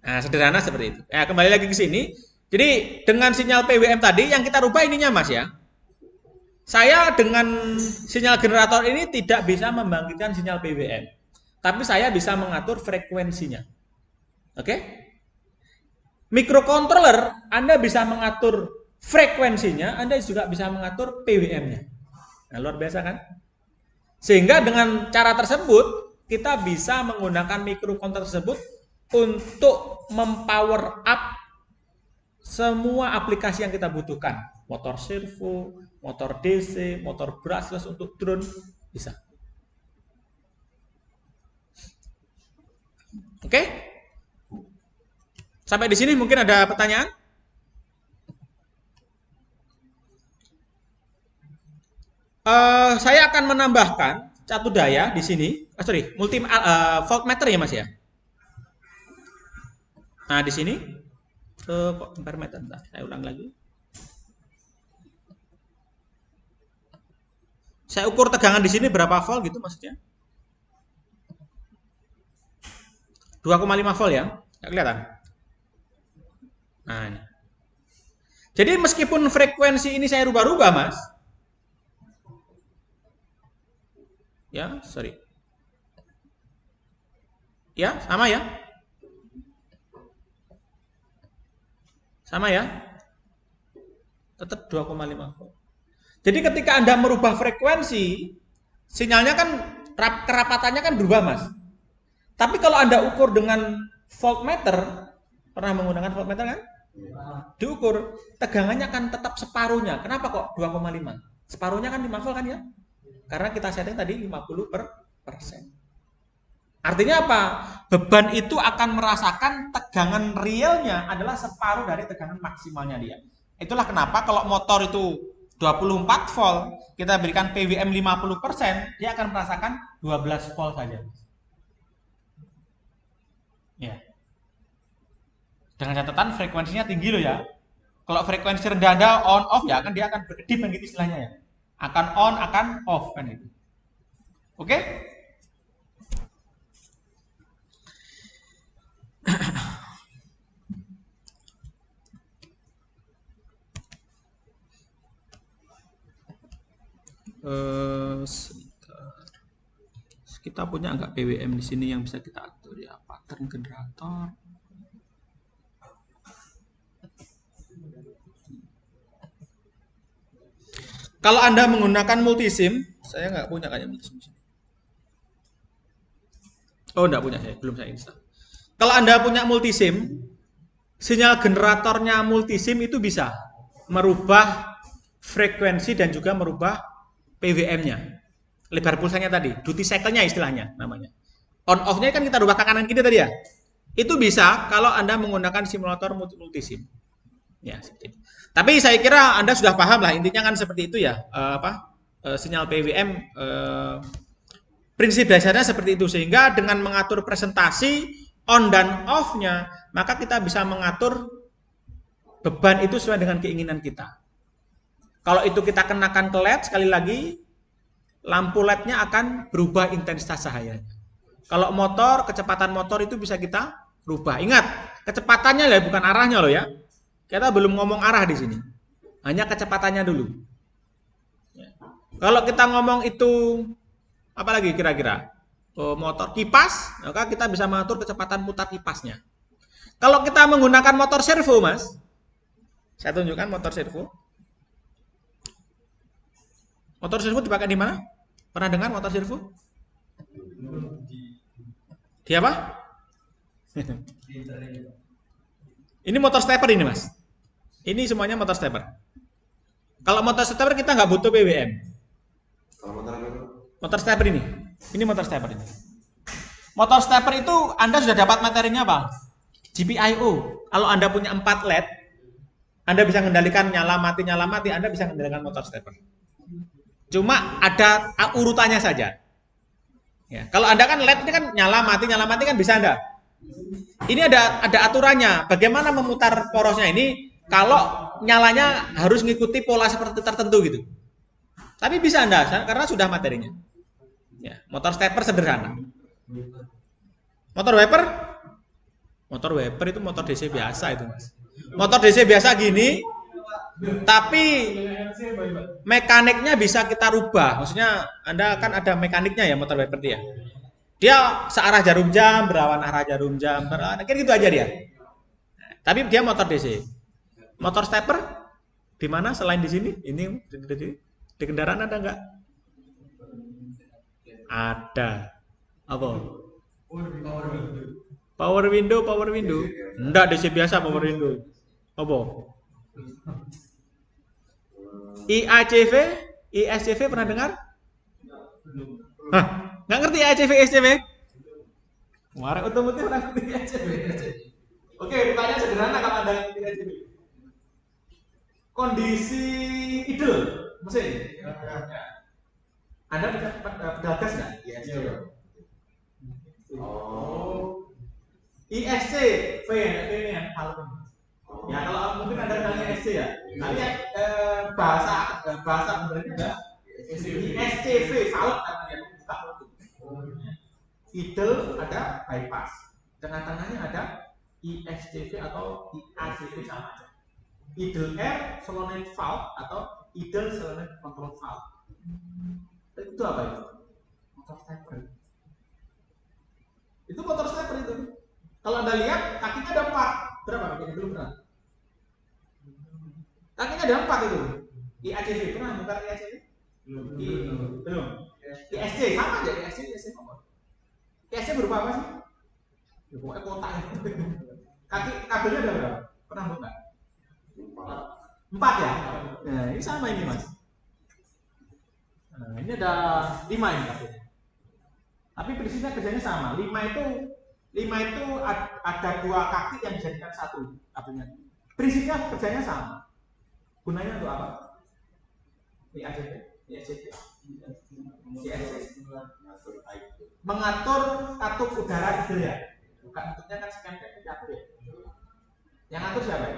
Nah, sederhana seperti itu. Ya, kembali lagi ke sini. Jadi dengan sinyal PWM tadi yang kita rubah ininya Mas ya. Saya dengan sinyal generator ini tidak bisa membangkitkan sinyal PWM. Tapi saya bisa mengatur frekuensinya. Oke? Microcontroller Anda bisa mengatur frekuensinya, Anda juga bisa mengatur PWM-nya. Nah, luar biasa kan? Sehingga dengan cara tersebut kita bisa menggunakan microcontroller tersebut untuk mempower up semua aplikasi yang kita butuhkan. Motor servo, motor DC, motor brushless untuk drone bisa. Oke? Sampai di sini mungkin ada pertanyaan? Saya akan menambahkan satu daya di sini. Voltmeter ya Mas ya. Nah di sini kok ampere-meter. Saya ulang lagi. Saya ukur tegangan di sini berapa volt gitu maksudnya? 2,5 volt ya. Nggak kelihatan. Nah ini. Jadi meskipun frekuensi ini saya rubah-rubah Mas. Ya, sorry. Ya, sama ya. Sama ya. Tetap 2,5 volt. Jadi ketika Anda merubah frekuensi, sinyalnya kan kerapatannya kan berubah, Mas. Tapi kalau Anda ukur dengan voltmeter, pernah menggunakan voltmeter kan? Diukur, tegangannya kan tetap separuhnya. Kenapa kok 2,5? Separuhnya kan 5 volt kan ya? Karena kita setting tadi 50%. Artinya apa? Beban itu akan merasakan tegangan realnya adalah separuh dari tegangan maksimalnya dia. Itulah kenapa kalau motor itu 24 volt, kita berikan PWM 50%, dia akan merasakan 12 volt saja. Ya. Dengan catatan frekuensinya tinggi loh ya. Kalau frekuensi rendah ada on off ya, dia akan berkedip kan gitu istilahnya ya. Akan on, akan off kan itu. Oke? Sebentar. Kita punya nggak PWM di sini yang bisa kita atur ya? Pattern generator. Kalau Anda menggunakan multisim, saya nggak punya kayak multisim. Oh, nggak punya saya, belum saya install. Kalau Anda punya multisim, sinyal generatornya multisim itu bisa merubah frekuensi dan juga merubah PWM-nya. Lebar pulsanya tadi, duty cycle-nya istilahnya namanya. On off-nya kan kita rubah ke kanan kiri tadi ya. Itu bisa kalau Anda menggunakan simulator multisim. Ya, seperti itu. Tapi saya kira Anda sudah paham lah intinya kan seperti itu ya. Sinyal PWM prinsip dasarnya seperti itu sehingga dengan mengatur presentasi on dan off-nya maka kita bisa mengatur beban itu sesuai dengan keinginan kita. Kalau itu kita kenakan ke LED sekali lagi lampu LED-nya akan berubah intensitas cahayanya. Kalau motor, kecepatan motor itu bisa kita rubah. Ingat, kecepatannya ya bukan arahnya loh ya. Kita belum ngomong arah di sini. Hanya kecepatannya dulu. Kalau kita ngomong itu apa lagi kira-kira? Motor kipas, maka kita bisa mengatur kecepatan putar kipasnya. Kalau kita menggunakan motor servo, Mas, saya tunjukkan motor servo. Motor servo dipakai di mana? Pernah dengar motor servo? Di apa? Ini motor stepper ini, Mas. Ini semuanya motor stepper. Kalau motor stepper kita nggak butuh PWM. Motor stepper ini motor stepper ini. Motor stepper itu Anda sudah dapat materinya apa? GPIO. Kalau Anda punya 4 LED, Anda bisa mengendalikan nyala mati, Anda bisa mengendalikan motor stepper. Cuma ada urutannya saja. Ya, kalau Anda kan LED ini kan nyala mati kan bisa Anda. Ini ada aturannya. Bagaimana memutar porosnya ini? Kalau nyalanya harus mengikuti pola seperti tertentu gitu. Tapi bisa Anda karena sudah materinya. Ya, motor stepper sederhana. Motor wiper? Motor wiper itu motor DC biasa itu, Mas. Motor DC biasa gini, tapi mekaniknya bisa kita rubah. Maksudnya Anda kan ada mekaniknya ya motor wiper dia. Dia searah jarum jam, berlawan arah jarum jam, kira gitu aja dia. Tapi dia motor DC. Motor stepper di mana selain di sini? Ini di kendaraan ada nggak? Ada. Apa? Power window. Enggak DC biasa power window. Apa? IACV, ISCV pernah dengar? Hah, nggak ngerti IACV, ISCV? Kemarin otomotif pernah ngerti IACV. Oke, pertanyaan sederhana kalau Anda ngerti IACV. Kondisi idle mesin. Anda bisa pedal gas nggak? Oh. ISC, V ini yang paling. Ya kalau mungkin ada bilangnya SC ya. Tapi bahasa benernya ada ISCV, salah namanya buka mulut. Idle ada bypass. Tengah-tengahnya ada ISCV atau IACV sama aja. Idle air solenoid valve atau idle solenoid control valve. Itu apa itu? Motor stepper. Itu motor stepper itu. Kalau Anda lihat kakinya ada 4. Berapa kakinya belum pernah? Kakinya ada 4 itu. IACV pernah buka IACV? Belum. ISC sama aja ISC nomor. ISC berupa apa sih? Ya, pokoknya kotak. Kaki kabelnya ada berapa? Pernah buka? 4 ya? Nah, ini sama ini Mas. Nah, ini ada 5 ini kabelnya. Tapi prinsipnya kerjanya sama. 5 itu ada 2 kaki yang dijadikan 1 kabelnya. Prinsipnya kerjanya sama. Gunanya untuk apa? ISCV. Mengatur katup udara idle ya. Bukan bentuknya kan sekian kayak diatur ya. Yang atur siapa ya?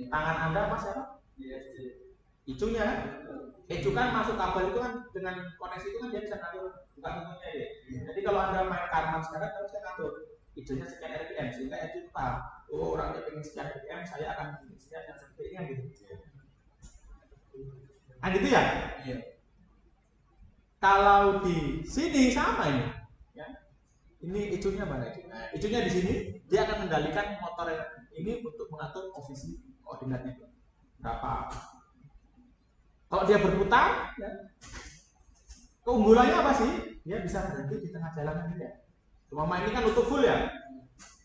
Tangan Anda apa siapa? Icunya kan? Icu kan masuk kabel itu kan dengan koneksi itu kan dia bisa ngatur bukan bentuknya ya. Jadi kalau Anda main karman sekarang harus saya ngatur icunya sekian RPM sehingga Icu tahu. Oh orangnya pengen sekian RPM saya akan sekian yang seperti ini gitu. Nah gitu ya. Iya. Kalau di sini sama ini. Ya. Ini icunya mana? Icunya di sini, dia akan mengendalikan motor ini untuk mengatur posisi koordinatnya. Berapa? Kalau dia berputar, ya, keunggulannya apa sih? Dia bisa berhenti di tengah jalan ini ya. Cuma ini kan untuk full ya.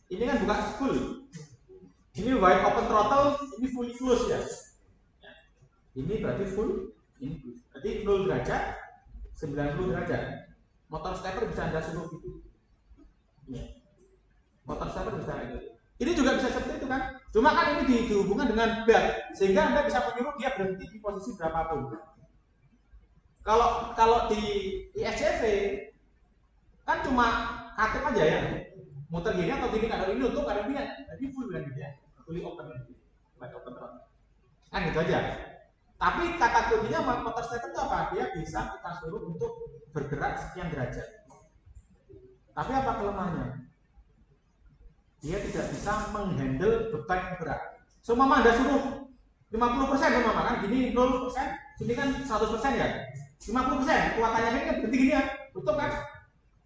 Ini kan bukan full. Ini wide open throttle, ini fully close ya. Ini berarti full, ini full. Berarti 0 derajat, 90 derajat. Motor stepper bisa Anda suruh gitu. Ya. Motor stepper bisa gitu. Ini juga bisa seperti itu kan. Cuma kan ini dihubungkan dengan belt, sehingga Anda bisa menyuruh dia berhenti di posisi berapapun. Kalau di ISCV kan cuma aktif aja ya, muter gini atau gini, kalau ini untuk, kalau ini jadi full kan gitu ya, fully open, wide open throttle. Kan gitu aja. Tapi kata kuncinya motor stepper itu apa? Dia bisa kita suruh untuk bergerak sekian derajat. Tapi apa kelemahannya? Dia tidak bisa menghandle beban yang berat. So mama Anda suruh 50% mama kan, gini 0%, sini kan 100% ya. 50% kuatannya ini kan berhenti gini kan, betul kan?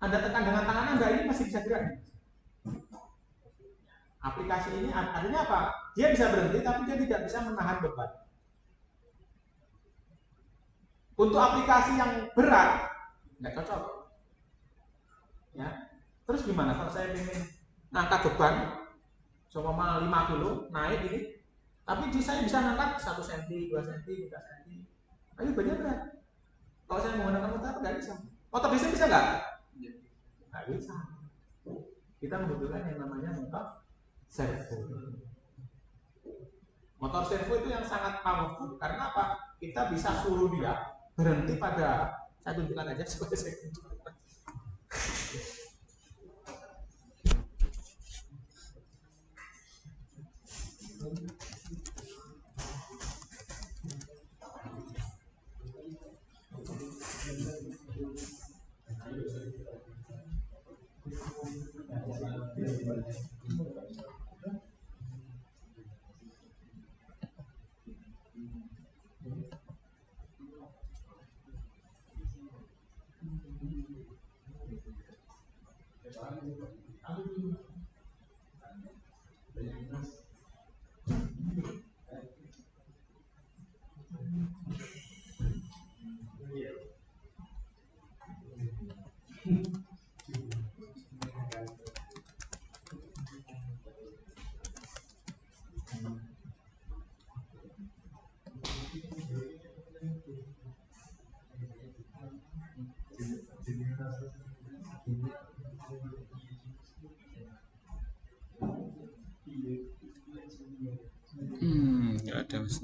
Anda tekan dengan tangan Anda, ini masih bisa gerak. Aplikasi ini artinya apa? Dia bisa berhenti tapi dia tidak bisa menahan beban. Untuk aplikasi yang berat nggak cocok. Ya. Terus gimana kalau saya ingin ngangkat beban seumpama 5 kilo naik ini, tapi saya bisa ngangkat 1 cm, 2 cm, 3 cm. Tapi bebannya berat. Kalau saya menggunakan motor nggak bisa. Motor listrik bisa nggak? Nggak bisa. Kita membutuhkan yang namanya motor servo. Motor servo itu yang sangat powerful karena apa? Kita bisa suruh dia berhenti pada, saya tunjukkan aja supaya saya tunjukkan. Nggak ada mas.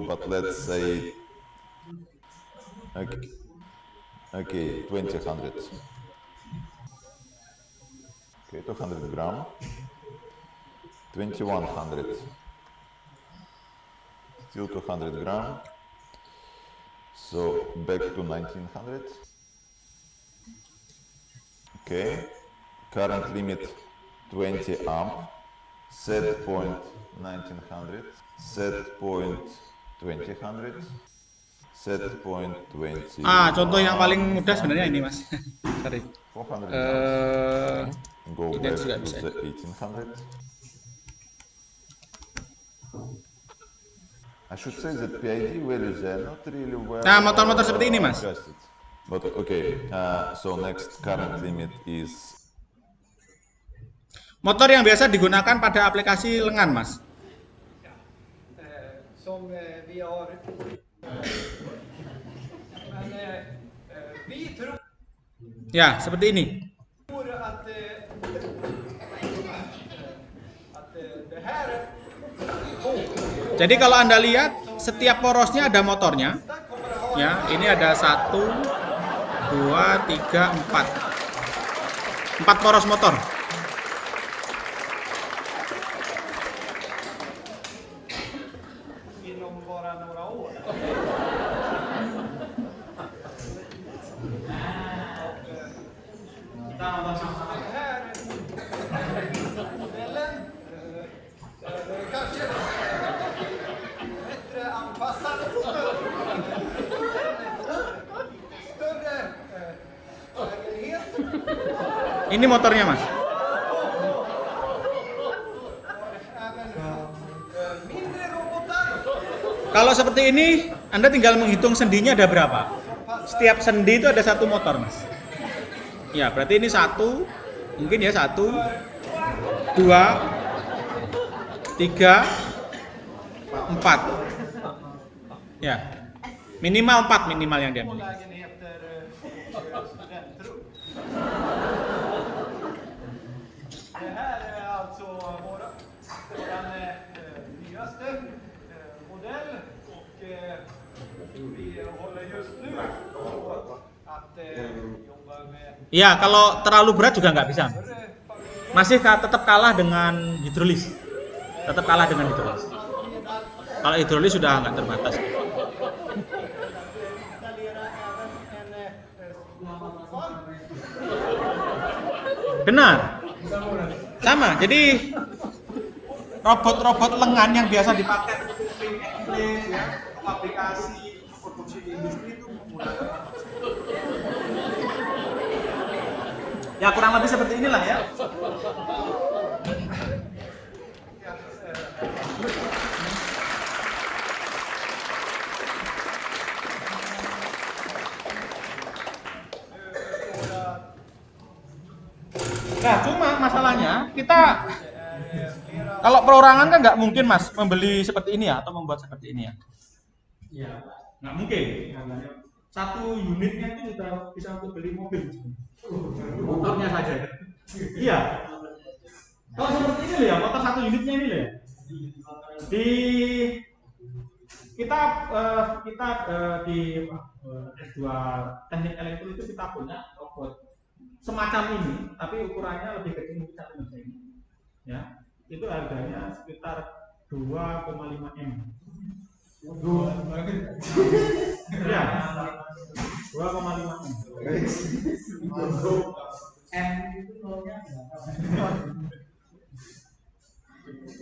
But let's say okay 20 okay 200 gram 2100 still 200 gram, so back to 1900. Okay, current limit 20 amp, set point 1900, set point 2000, set point 20. Contoh yang paling mudah sebenarnya ini mas. Sorry. 400 go ini back juga to bisa. the 1800. I should say that PID values are not really well. Nah, motor-motor seperti ini, Mas. adjusted. But okay, so next current limit is Motor yang biasa digunakan pada aplikasi lengan, Mas. som vi har. Men vi tror Ya, seperti ini. att det här Jadi kalau Anda lihat, setiap porosnya ada motornya. kommer att ha Ya, ini ada 1, 2, 3, 4. 4 poros motor. inom bara några år. Den här modellen kanske bättre anpassad. Större lägenhet. Ini motornya, Mas. Även mindre robotar. Kalau seperti ini, Anda tinggal menghitung sendinya ada berapa. Setiap sendi itu ada 1 motor, Mas. Ya, berarti ini 1, mungkin ya 1, 2, 3, 4. Ya, minimal 4 minimal yang dia Och miliki. lägenheter studentrum. Det här är alltså våran nyaste modell och vi håller just nu på att jobba med Ya, kalau terlalu berat juga nggak bisa. större familjer. Masih tetap kalah dengan hidrolis. Tetap kalah dengan hidrolis. Kalau hidrolis sudah nggak terbatas. Installera även en soffan. Benar. Sama. Jadi robot-robot lengan yang biasa dipakai untuk print ya, aplikasi produksi di industri itu menggunakan. Ya kurang lebih seperti inilah ya. Nah, cuma masalahnya kita kalau perorangan kan nggak mungkin, Mas, membeli seperti ini ya atau membuat seperti ini ya. Iya, nggak mungkin. Satu unitnya itu sudah bisa untuk beli mobil. Motornya saja. Iya. Kalau seperti ini loh ya, motor 1 unitnya ini loh ya. Di kita di S2 Teknik Elektro itu kita punya robot semacam ini, tapi ukurannya lebih kecil mungkin 1 meter ini. Ya, itu harganya sekitar 2,5 M. Ya, 2,5 M.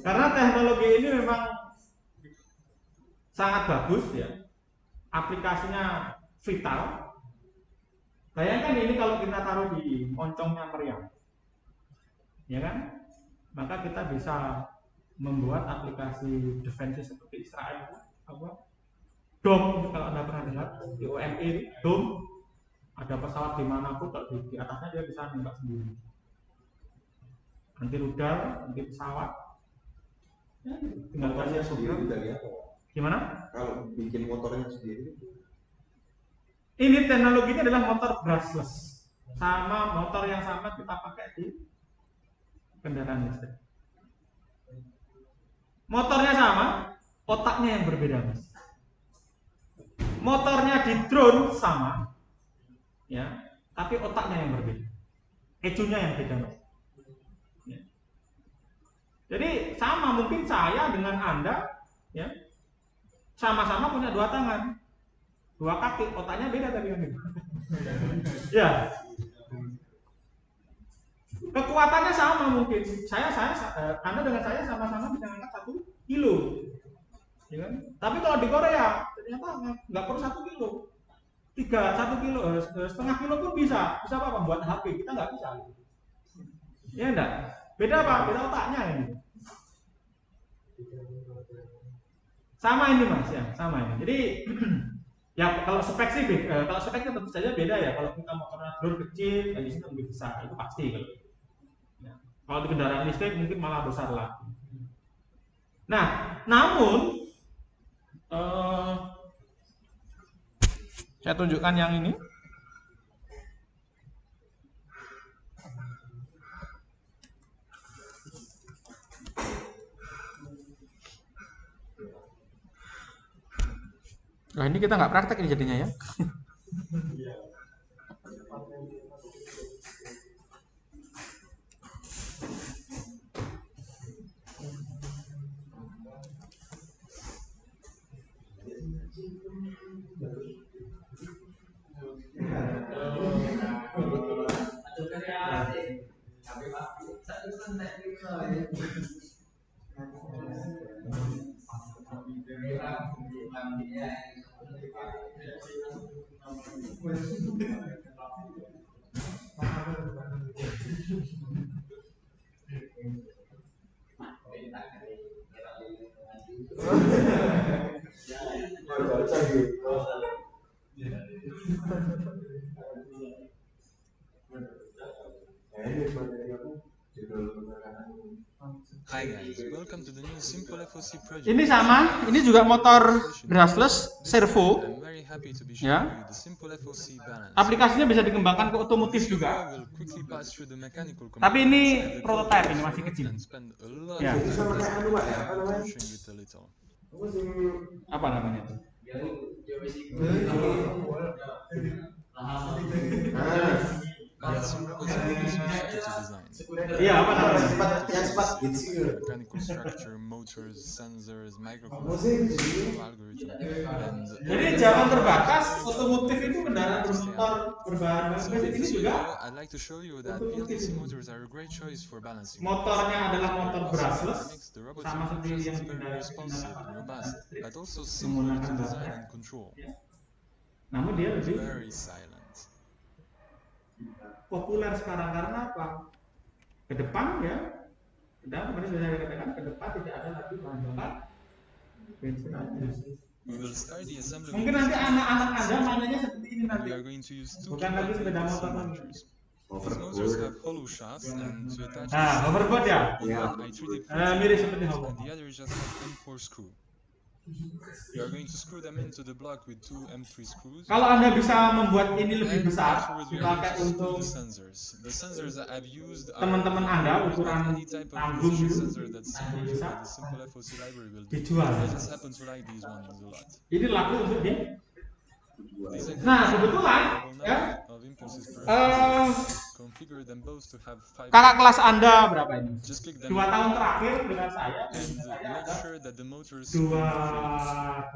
Karena teknologi ini memang sangat bagus ya, aplikasinya vital. Bayangkan ini kalau kita taruh di moncongnya meriam, ya kan? Maka kita bisa membuat aplikasi defense seperti Israel, apa? Dom, kalau Anda pernah dengar di OME, dom, ada pesawat dimanapun, kalau di atasnya dia bisa nembak sendiri. Anti rudal, anti pesawat. Ya, tinggal kasih sendiri dari apa? Gimana? Kalau bikin motornya sendiri. Ini teknologinya adalah motor brushless, sama motor yang sama kita pakai di kendaraan listrik. Motornya sama, otaknya yang berbeda, Mas. Motornya di drone sama, ya, tapi otaknya yang berbeda, ECU-nya yang beda, Mas. Ya. Jadi sama mungkin saya dengan Anda, ya, sama-sama punya 2 tangan, 2 kaki, otaknya beda tapi kan. Ya. Kekuatannya sama mungkin. Anda dengan saya sama-sama bisa angkat 1 kilo. Ya kan? Tapi kalau di Korea ternyata nggak perlu 1 kilo. 1 kilo, setengah kilo pun bisa. Bisa apa? Membuat HP, kita nggak bisa. Ya enggak? Beda apa? Beda otaknya ini. Sama ini, Mas, ya, sama ini. Jadi ya kalau spek sih, kalau speknya tentu saja beda ya. Kalau kita motornya drone kecil, di sini lebih besar, itu pasti. Ya. Kalau di kendaraan listrik mungkin malah besar lah. Nah, namun Eh, saya tunjukkan yang ini. Nah, ini kita nggak praktek ini jadinya ya. Hi guys, welcome to the new Simple FOC project. Ini sama, ini juga motor brushless servo. I'm very happy to be Ya. showing you the Simple FOC balance. Aplikasinya bisa dikembangkan ke otomotif juga. We'll quickly pass through the mechanical Tapi ini components prototype, ini masih kecil. and spend a lot Ya. of time pushing it a little. Apa namanya itu? Balancing robots are really tricky to design. Iya, apa namanya? Mechanical structure, motors, sensors, microcontrollers, algorithm, and Jadi zaman terbatas, otomotif itu kendaraan bermotor berbahan so baterai. in Ini this juga video, I'd like to show you that PLTC motors are a great choice for balancing. motornya adalah motor brushless, Dynamics, the robots sama are seperti just yang very digunakan responsive and robust, but also simpler to design and control. namun dia lebih Very silent. populer sekarang karena apa? Ke depan ya, dan kemudian bisa dikatakan ke depan tidak ada lagi bahan bakar bensin. We will start the assembly. Mungkin nanti anak-anak Anda mainnya seperti ini nanti. We are going to use two Bukan lagi sepeda PLTC motor. motors. These motors have hollow shafts and to attach Nah, hoverboard ya? one I3D Mirip seperti and hoverboard. the other just have M4 screw. We are going to screw them into the block with two M3 screws. Kalau Anda bisa membuat ini lebih And besar, afterwards we are going dipakai to screw untuk the sensors. The sensors that I've used are teman-teman Anda ukuran any type of tanggung position gitu, sensor that's supported by the Simple FOC library will do. dijual. I just happen to like these ones a lot. Ini laku untuk di. These Nah, kebetulan ya, of impulses per eh, configure them both to have 5. kakak kelas Anda berapa ini? Just click them 2 tahun terakhir dengan saya, and saya make ada sure that the motors dua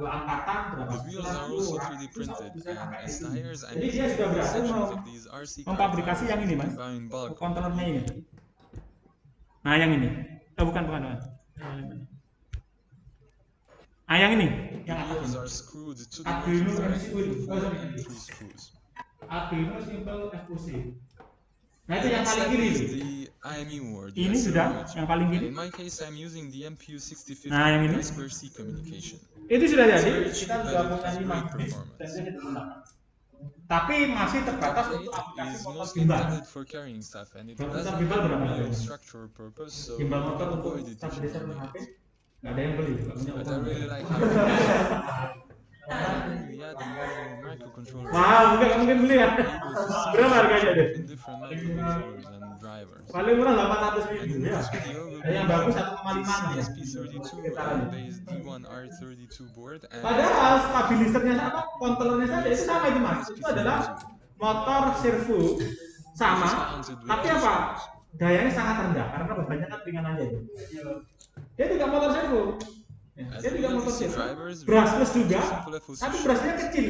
angkatan berapa? The wheels are also 3D printed, and as tires, I'm Jadi dia using sudah the berhasil sections of these RC car memfabrikasi yang ini, Mas. tires to buy in bulk. Kontrolnya ini. Nah, yang ini. Bukan. Ah, yang ini. Yang The wheels apa? are screwed to the Arduino motor MC thread Wheel. with 4 and 3 screws. Arduino Simple FOC. Nah, itu yang Next paling step kiri. is the IMU or the Ini sudah accelerometer. yang paling kiri. In my case, I'm using the MPU6050 Nah, yang ini. I2C communication. Itu sudah jadi. Very cheap, Kita but sudah it punya has 5 great bit performance. dan dia digunakan. Tapi masih terbatas untuk Plate aplikasi is motor mostly gimbal. intended for carrying stuff, and it Kalau doesn't motor gimbal berapa? have a structural purpose, so you Gimbal motor can untuk avoid it if you stabilizer can HP, make it. nggak ada yang beli. Nggak punya But I uang. really like how it works. And we add a new microcontroller. Wah, mungkin beli ya. Able to Berapa harganya deh? in different microcontrollers and drivers. Paling murah 800 And ribu in ya. this video, we'll Ada yang be bagus using 1,5 ya. ESP32 based D1R32 board and Padahal stabilisernya apa, kontrolernya saja itu sama itu mas. Itu adalah motor servo sama, tapi apa? Dayanya sangat rendah karena bebannya kan ringan aja itu. Dia juga motor servo. as Dia juga motor PLTC servo. drivers, we Brushless use juga, Simple FOC tapi sheet. brushnya kecil.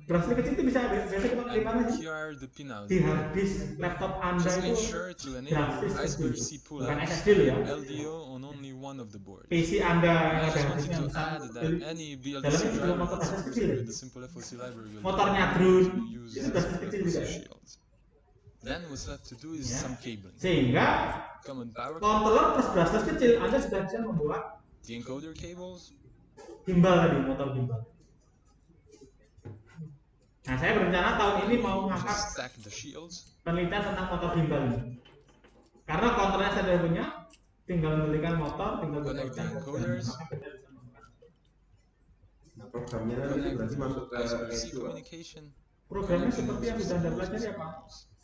Brushnya kecil itu bisa biasa kita pakai di mana And sih? here are the pinouts. Di hard disk laptop Anda Just make itu sure to enable drastis I2C kecil. Bukan pullouts SSD loh ya. LDO on only one of the boards. PC Anda yang I ada just hard wanted disknya to besar. add that any Dalamnya BLDC juga driver motor that's brushless supported kecil. with the Simple FOC library will Motornya default drone, to use itu brushless Simple kecil FOC juga. shield. Then what's left to do is Ya. some cabling. Sehingga Common power controller plus brushless kecil Anda sudah bisa membuat the encoder cables, gimbal tadi, motor gimbal. Nah, saya berencana tahun ini mau just mengangkat stack the shields, penelitian tentang motor gimbal ini. Karena kontrolnya saya sudah punya, tinggal membelikan motor, tinggal Connect the membelikan encoders. Nah, programnya nanti berarti masuk ke I2C ECU. communication. Programnya seperti yang sudah Anda pelajari apa?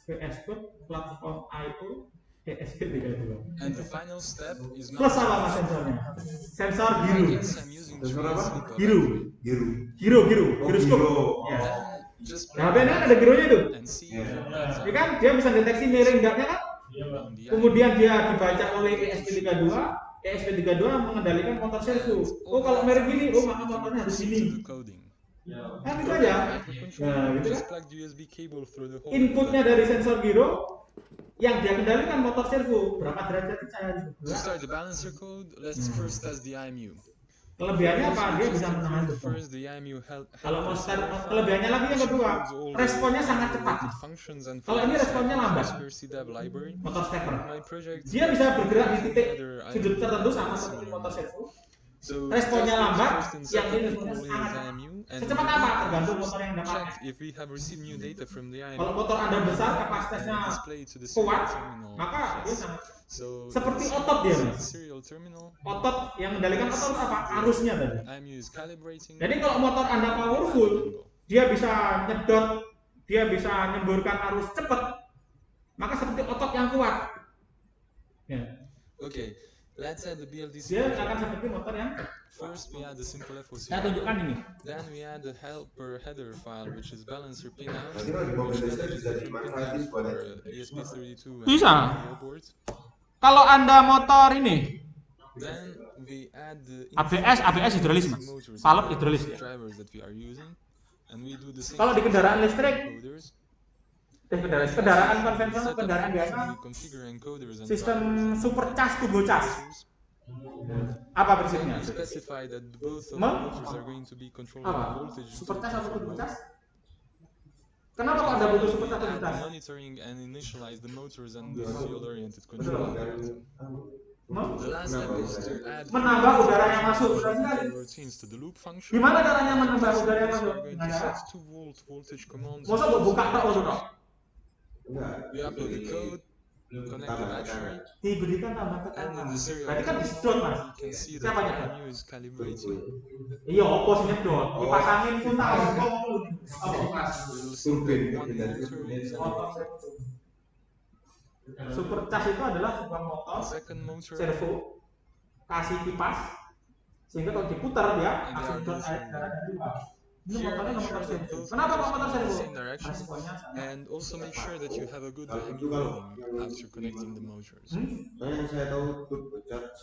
VS Code, platform I/O, ESP32. And the final step is Plus apa mounting. mas sensornya? Sensor I Giro. guess I'm using Sensor three apa? sleep Giro. Giro. Gyroscope. Giro. Ya. Then just Nah, HP-nya kan ada gironya tuh. and see Yeah. if it adds Ya up kan? Dia bisa deteksi miring enggaknya kan? on the Kemudian dia dibaca oleh ESP32. ESP32 mengendalikan motor servo. Oh kalau miring gini, oh maka motornya harus to gini. the coding. Kan itu aja. Nah, Microcontroller gitu just kan? plug the USB cable through the hole. Inputnya dari sensor giro yang dia kendalikan motor servo. Berapa derajat saya To start the balancer code, let's first test the IMU. Kelebihannya apa? Dia bisa menahan beton. First, the IMU Kalau mau start, kelebihannya lagi yang kedua, responnya sangat cepat. Kalau ini responnya lambat. library. Motor stepper. My project Dia bisa bergerak di titik sudut tertentu sama seperti motor servo. So Responnya just lambat, first and yang ini second responnya call sangat is cepat. IMU, and Secepat apa? Tergantung motor yang Anda check pakai. if we have received new data from the Kalau IMU. motor Anda besar, kapasitasnya Display to the kuat, serial terminal. maka dia sangat So seperti this otot dia, is Mas. the serial terminal. otot yang mengendalikan otot apa? Arusnya tadi. IMU is calibrating. Jadi kalau motor Anda powerful, dia bisa nyedot, dia bisa nyemburkan arus cepat, maka seperti otot yang kuat. Ya. Okay, let's add the BLDC. Dia akan seperti motor yang First, we add the simple FOC. saya tunjukkan ini. Then we add the helper header file, which is balancer pinout, Berarti kalau di mobil which is listrik bisa different dimanfaatin pinout buat for ESP32 and Bisa. boards. Kalau Anda motor ini Then we add the ABS hidrolis, Mas. motors Valve and hidrolis. drivers that we are using, and we do the same Kalau di kendaraan listrik, encoders. kendaraan konvensional, kendaraan biasa, We configure encoders and sistem drivers and supercharge turbo charge. motors. Apa Then prinsipnya? we specify that both of the Ma? motors are going to be controlling Apa? the voltage. Supercharge atau turbo charge? Kenapa kok Anda butuh supercharge atau turbo charge? Monitoring and initialize the motors and the field-oriented Betul, control. Mau? The last step is to add Menambah udara yang masuk. Berarti routines to the loop function. gimana caranya menambah udara yang So masuk? we're going to Nah, set 2-volt voltage commands. masa mau buka tok untuk tok? Enggak. We upload the code, connect the battery, Diberikan tambah and in tekanan. the serial Berarti kan disedot, Mas. you can see that Siapa the nyedot? IMU is calibrating. Iya, opo sih nyedot. Dipasangin pun tahu. We will see Turbin, that one turbin, motor turbin. is Supercharge itu adalah sebuah motor the second motor, servo kasih kipas sehingga kalau diputar dia And langsung they are dot air darah dari luar. Ini Here, motornya make motor sure that servo. both Kenapa kok motors motor go in the servo? same direction, Responnya sangat. and also make sure that you have a good Itu IMU kalau reading after connecting the motors. Nah, yang saya tahu turbo charge,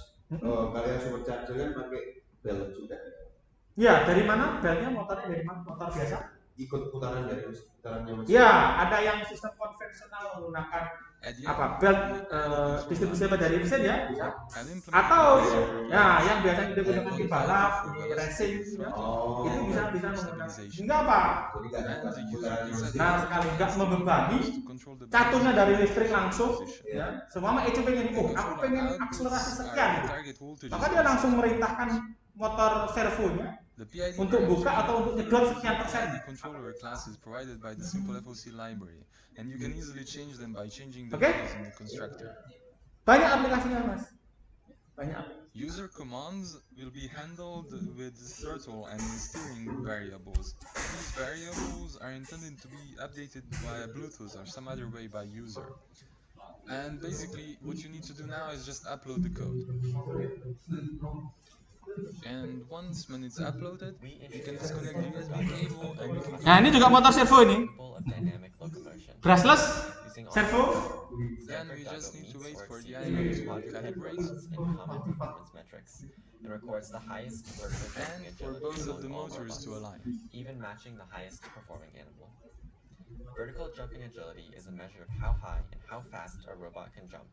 kalian supercharger kan pakai belt juga. Ya, dari mana beltnya? Motornya dari mana? Motor biasa? Ikut putaran dari putarannya masih. Ya, ada yang sistem konvensional menggunakan At the apa belt distribusi dari mesin ya bisa. and implement Atau the ya yang biasanya kita gunakan di balap, di racing, ya. Oh. Itu bisa menggunakan. Sehingga apa? Jadi nggak ada and the user putaran is mesin. Nah sekali nggak membebani to control the catunya dari listrik langsung, position. ya. Semua mah itu pengen oh aku pengen akselerasi sekian, Target voltage maka dia langsung merintahkan motor servonya The PID untuk buka atau untuk nyedot sekian persen. The controller class is provided by the simple FOC library, and you can easily change them by changing the Okay. values in the constructor. Banyak aplikasinya mas, banyak. User commands will be handled with throttle and steering variables. These variables are intended to be updated via Bluetooth or some other way by user. And basically, what you need to do now is just upload the code. And once when it's uploaded, you can disconnect the USB cable and you can Nah ini juga motor servo ini, of dynamic locomotion. brushless Using all servo. then we just need to wait for the exceeds IMU to quadruped calibrate. performance in common performance metrics. It records the highest vertical jumping And for agility both of the among all motors to robots, align. even matching the highest performing animal. Vertical jumping agility is a measure of how high and how fast a robot can jump.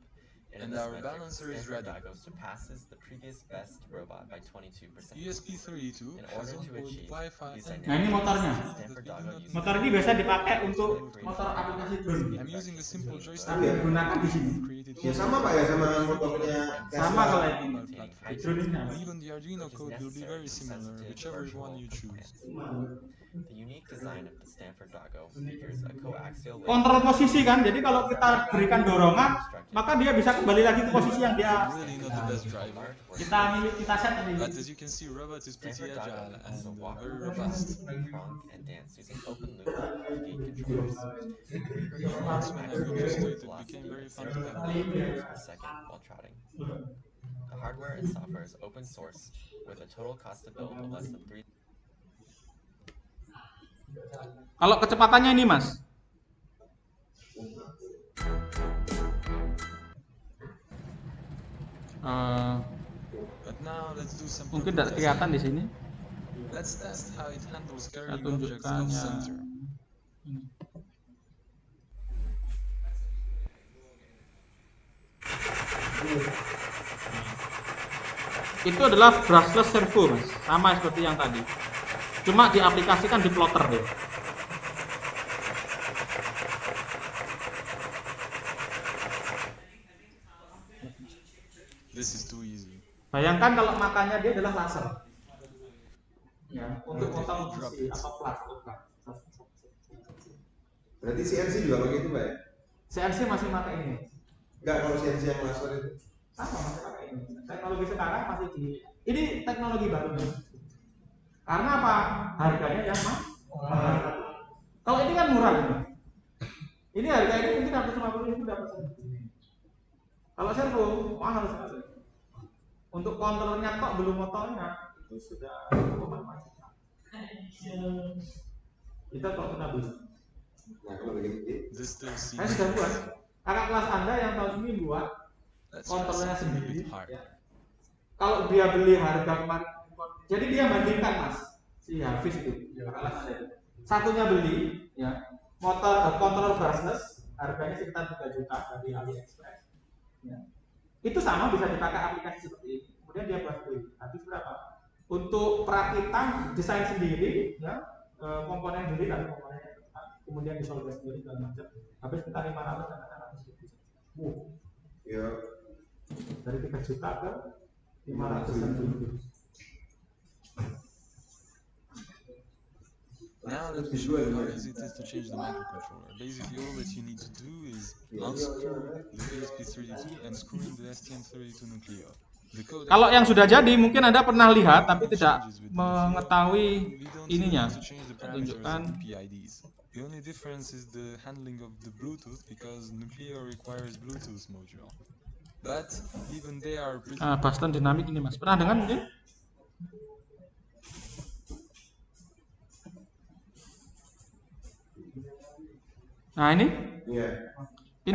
In And this our metric, balancer is Stanford ready. Dago surpasses the previous best robot by 22%. ESP32 In has order to onboard achieve Wi-Fi these and Nah ini motornya. Stanford Dago uses Motor ini biasa dipakai untuk motor aplikasi drone. I'm using a simple joystick Tapi yang digunakan di sini. created it Ya will sama Pak ya sama motornya Sama kalau Tesla. ini. Maintaining high Drone ini performance, sama. Even the Arduino which is code will be necessary very for similar, sensitive whichever virtual one you choose. components. The unique design of the Stanford Doggo features a coaxial link Kontrol posisi kan, jadi kalau kita berikan dorongan, maka dia bisa kembali lagi ke posisi yang dia Really not the best driver. kita set tadi. But as you can see, robot is pretty Stanford agile Doggo and also walk, very robust. cronk, and dance using open loop gate controllers. Once when I registered, it became very fun to have. Meters per second while trotting. The hardware and software is open source with a total cost to build of less than $3. Kalau kecepatannya ini mas, But now let's do some mungkin tidak proper kelihatan testing. di sini. Let's test how it handles Saya carrying objects tunjukkan off ya. center. Itu adalah brushless servo mas, sama seperti yang tadi. Cuma diaplikasikan di plotter deh. This is too easy. Bayangkan kalau makannya dia adalah laser. Ya, untuk potong besi atau plat. Berarti CNC juga pakai itu Pak ya? CNC masih pakai ini. Enggak, kalau CNC yang laser itu. Sama masih pakai ini. Teknologi sekarang masih di ini teknologi baru nih. Karena apa? Harganya yang mahal. Kalau ini kan murah ini. Ini harganya mungkin 150.000 dapat servo. Kalau servo mahal sekali. Untuk kontrolnya tok belum motornya itu sudah cukup mahal. Kita kok kita beli. Nah, kalau begini. This still Saya seems. sudah buat. Kakak kelas Anda yang tahun ini buat Let's try kontrolnya something a sendiri. bit hard. Ya. Kalau dia beli harga kemarin, jadi dia bandingkan mas, si Hafiz itu, kakak kelas Anda itu. Satunya beli, ya, motor kontrol brushless, harganya sekitar 3 juta dari AliExpress. Ya. Itu sama bisa dipakai aplikasi seperti ini. Kemudian dia buat beli. Habis berapa? Untuk perakitan desain sendiri, ya, komponen sendiri dan komponennya, kemudian disolder sendiri dan macam. Habis kita 500 dan 400. Ya. Dari 3 juta ke 500. Now let me show you how easy it is to change the microcontroller. Basically all that you need to do is unscrew the ESP32 and screw in the STM32 Nucleo. The code Kalau yang sudah jadi mungkin Anda pernah lihat tapi tidak changes with the mengetahui We don't ininya. need to change the parameters of Tunjukkan. the PIDs. The only difference is the handling of the Bluetooth because Nucleo requires Bluetooth module. But even they are pretty Boston Dynamic ini mas, pernah dengar mungkin? Nah ini Iya.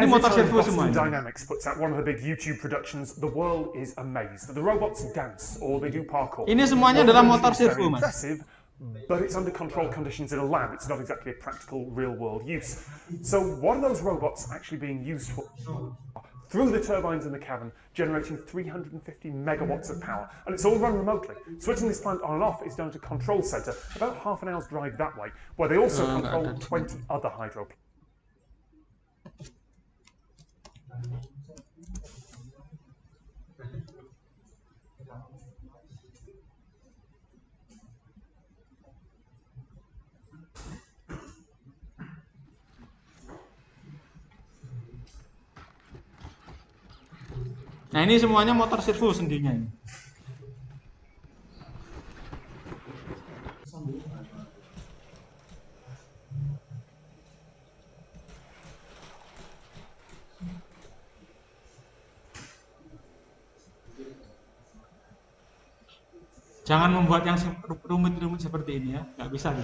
motor Every time servo Boston semua ini. Dynamics puts out one of the big YouTube productions, the world is amazed. The robots dance or they do parkour. Ini semuanya All adalah of motor it is very servo mas. impressive, but it's under controlled conditions in a lab. It's not exactly a practical real-world use. So what are those robots actually being used for? Through the turbines in the cavern, generating 350 megawatts of power. And it's all run remotely. Switching this plant on and off is done at a control centre, about half an hour's drive that way, where they also control 20 other hydro plants. Nah ini semuanya motor servo sendirinya ini. Jangan membuat yang rumit-rumit seperti ini ya, nggak bisa.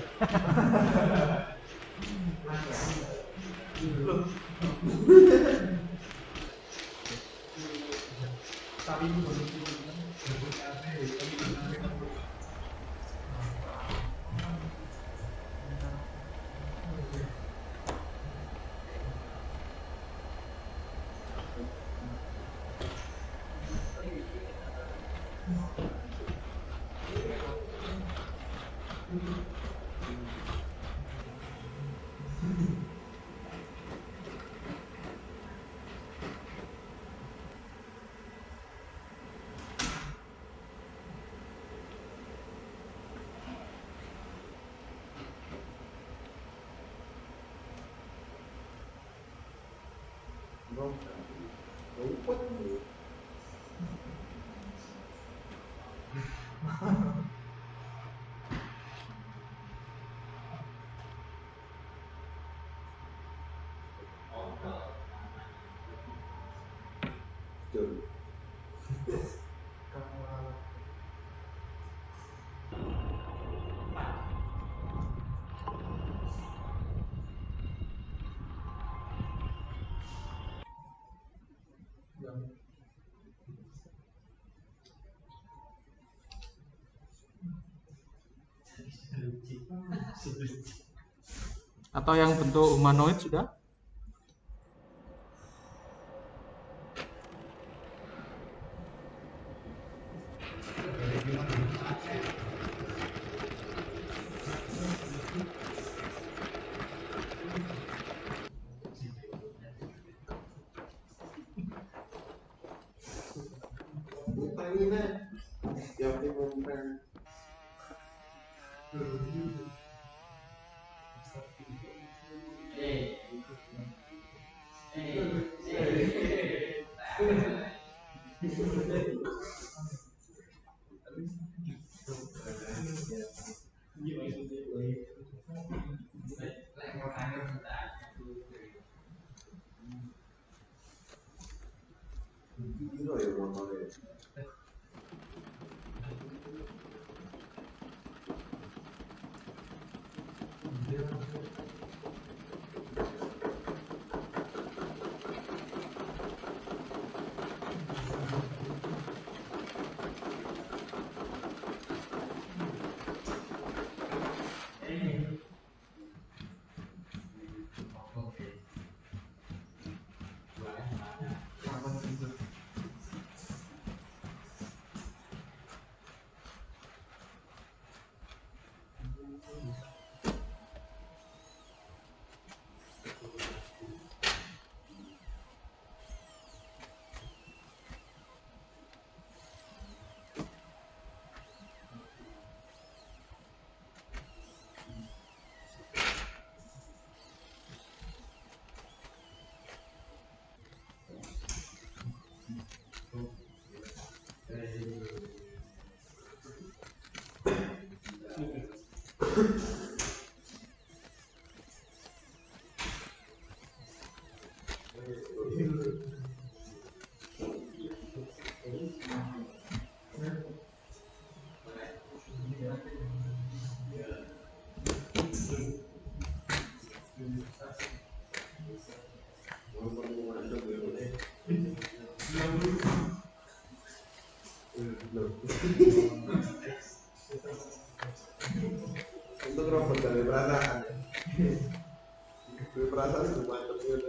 Atau yang bentuk humanoid sudah? Untuk robot dari perasaan. Dari perasaan itu mantap gitu.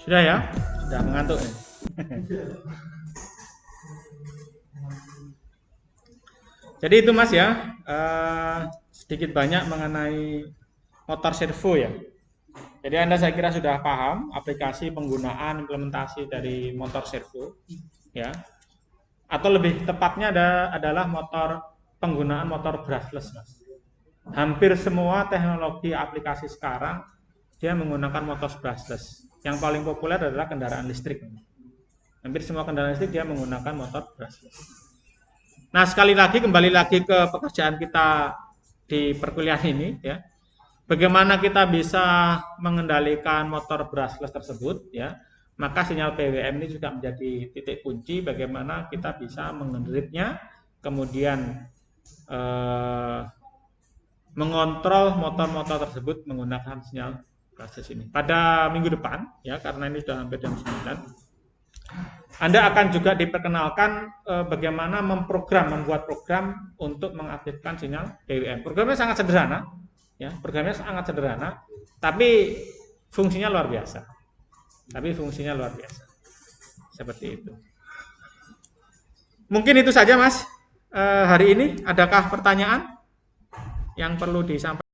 Sudah ya? Sudah mengantuk ya? Jadi itu Mas ya, sedikit banyak mengenai motor servo ya. Jadi Anda saya kira sudah paham aplikasi penggunaan implementasi dari motor servo ya. Atau lebih tepatnya adalah penggunaan motor brushless Mas. Hampir semua teknologi aplikasi sekarang dia menggunakan motor brushless. Yang paling populer adalah kendaraan listrik. Hampir semua kendaraan listrik dia menggunakan motor brushless. Nah, kembali lagi ke pekerjaan kita di perkuliahan ini ya. Bagaimana kita bisa mengendalikan motor brushless tersebut ya. Maka sinyal PWM ini juga menjadi titik kunci bagaimana kita bisa mengendalinya, kemudian mengontrol motor-motor tersebut menggunakan sinyal brushless ini. Pada minggu depan ya, karena ini sudah hampir jam 9. Anda akan juga diperkenalkan bagaimana membuat program untuk mengaktifkan sinyal PWM. Programnya sangat sederhana, ya. Programnya sangat sederhana, tapi fungsinya luar biasa. Seperti itu. Mungkin itu saja, Mas. Hari ini, adakah pertanyaan yang perlu disampaikan?